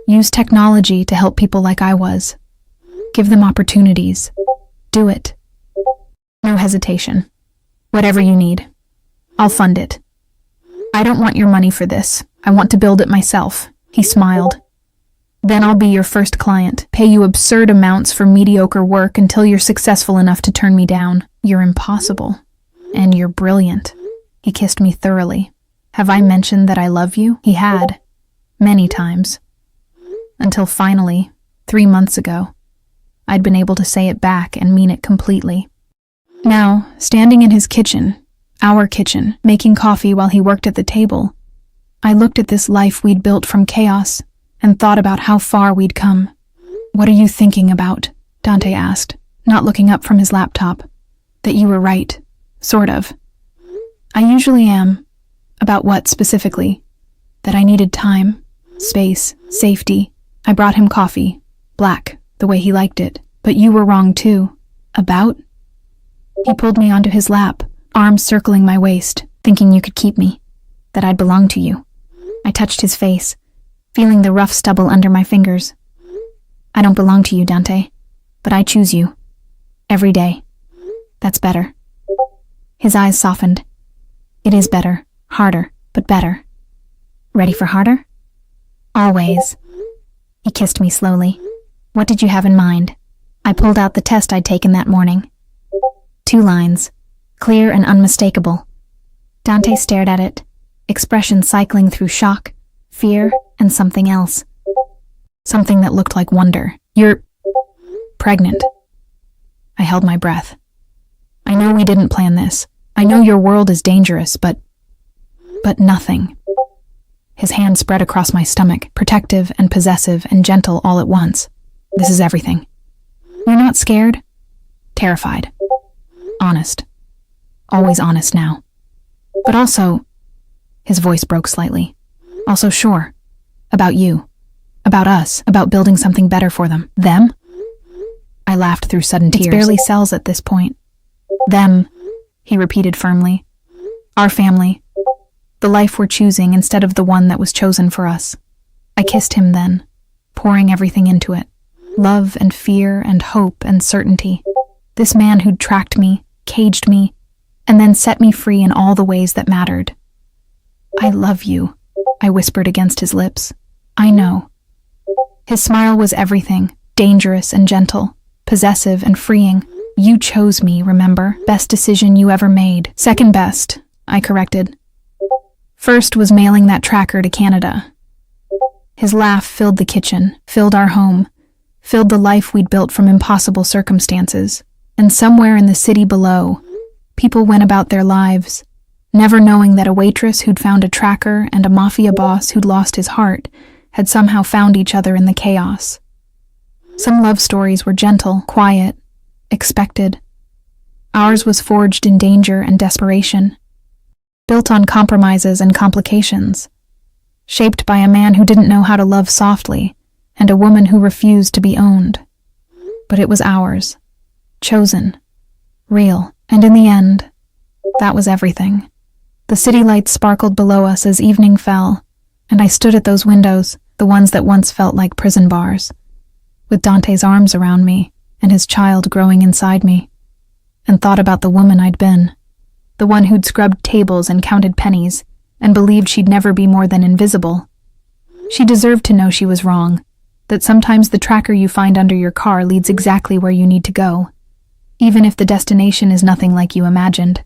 Use technology to help people like I was. Give them opportunities. Do it. No hesitation. Whatever you need. I'll fund it. I don't want your money for this. I want to build it myself. He smiled. Then I'll be your first client, pay you absurd amounts for mediocre work until you're successful enough to turn me down. You're impossible. And you're brilliant. He kissed me thoroughly. Have I mentioned that I love you? He had. Many times. Until finally, 3 months ago, I'd been able to say it back and mean it completely. Now, standing in his kitchen, our kitchen, making coffee while he worked at the table, I looked at this life we'd built from chaos and thought about how far we'd come. What are you thinking about? Dante asked, not looking up from his laptop. That you were right. Sort of. I usually am. About what specifically? That I needed time, space, safety. I brought him coffee. Black, the way he liked it. But you were wrong too. About? He pulled me onto his lap, arms circling my waist, thinking you could keep me. That I'd belong to you. I touched his face, feeling the rough stubble under my fingers. I don't belong to you, Dante, but I choose you. Every day. That's better. His eyes softened. It is better, harder, but better. Ready for harder? Always. He kissed me slowly. What did you have in mind? I pulled out the test I'd taken that morning. 2 lines, clear and unmistakable. Dante stared at it, expression cycling through shock, fear, and something else. Something that looked like wonder. You're pregnant. I held my breath. I know we didn't plan this. I know your world is dangerous, but nothing. His hand spread across my stomach, protective and possessive and gentle all at once. This is everything. You're not scared? Terrified. Honest. Always honest now. But also, his voice broke slightly. Also sure. About you. About us. About building something better for them. Them? I laughed through sudden tears. It's barely cells at this point. Them, he repeated firmly. Our family. The life we're choosing instead of the one that was chosen for us. I kissed him then, pouring everything into it. Love and fear and hope and certainty. This man who'd tracked me, caged me, and then set me free in all the ways that mattered. I love you, I whispered against his lips. I know. His smile was everything, dangerous and gentle, possessive and freeing. You chose me, remember? Best decision you ever made. Second best, I corrected. First was mailing that tracker to Canada. His laugh filled the kitchen, filled our home, filled the life we'd built from impossible circumstances. And somewhere in the city below, people went about their lives, never knowing that a waitress who'd found a tracker and a mafia boss who'd lost his heart had somehow found each other in the chaos. Some love stories were gentle, quiet, expected. Ours was forged in danger and desperation, built on compromises and complications, shaped by a man who didn't know how to love softly and a woman who refused to be owned. But it was ours, chosen, real, and in the end, that was everything. The city lights sparkled below us as evening fell, and I stood at those windows, the ones that once felt like prison bars, with Dante's arms around me and his child growing inside me, and thought about the woman I'd been, the one who'd scrubbed tables and counted pennies and believed she'd never be more than invisible. She deserved to know she was wrong, that sometimes the tracker you find under your car leads exactly where you need to go, even if the destination is nothing like you imagined.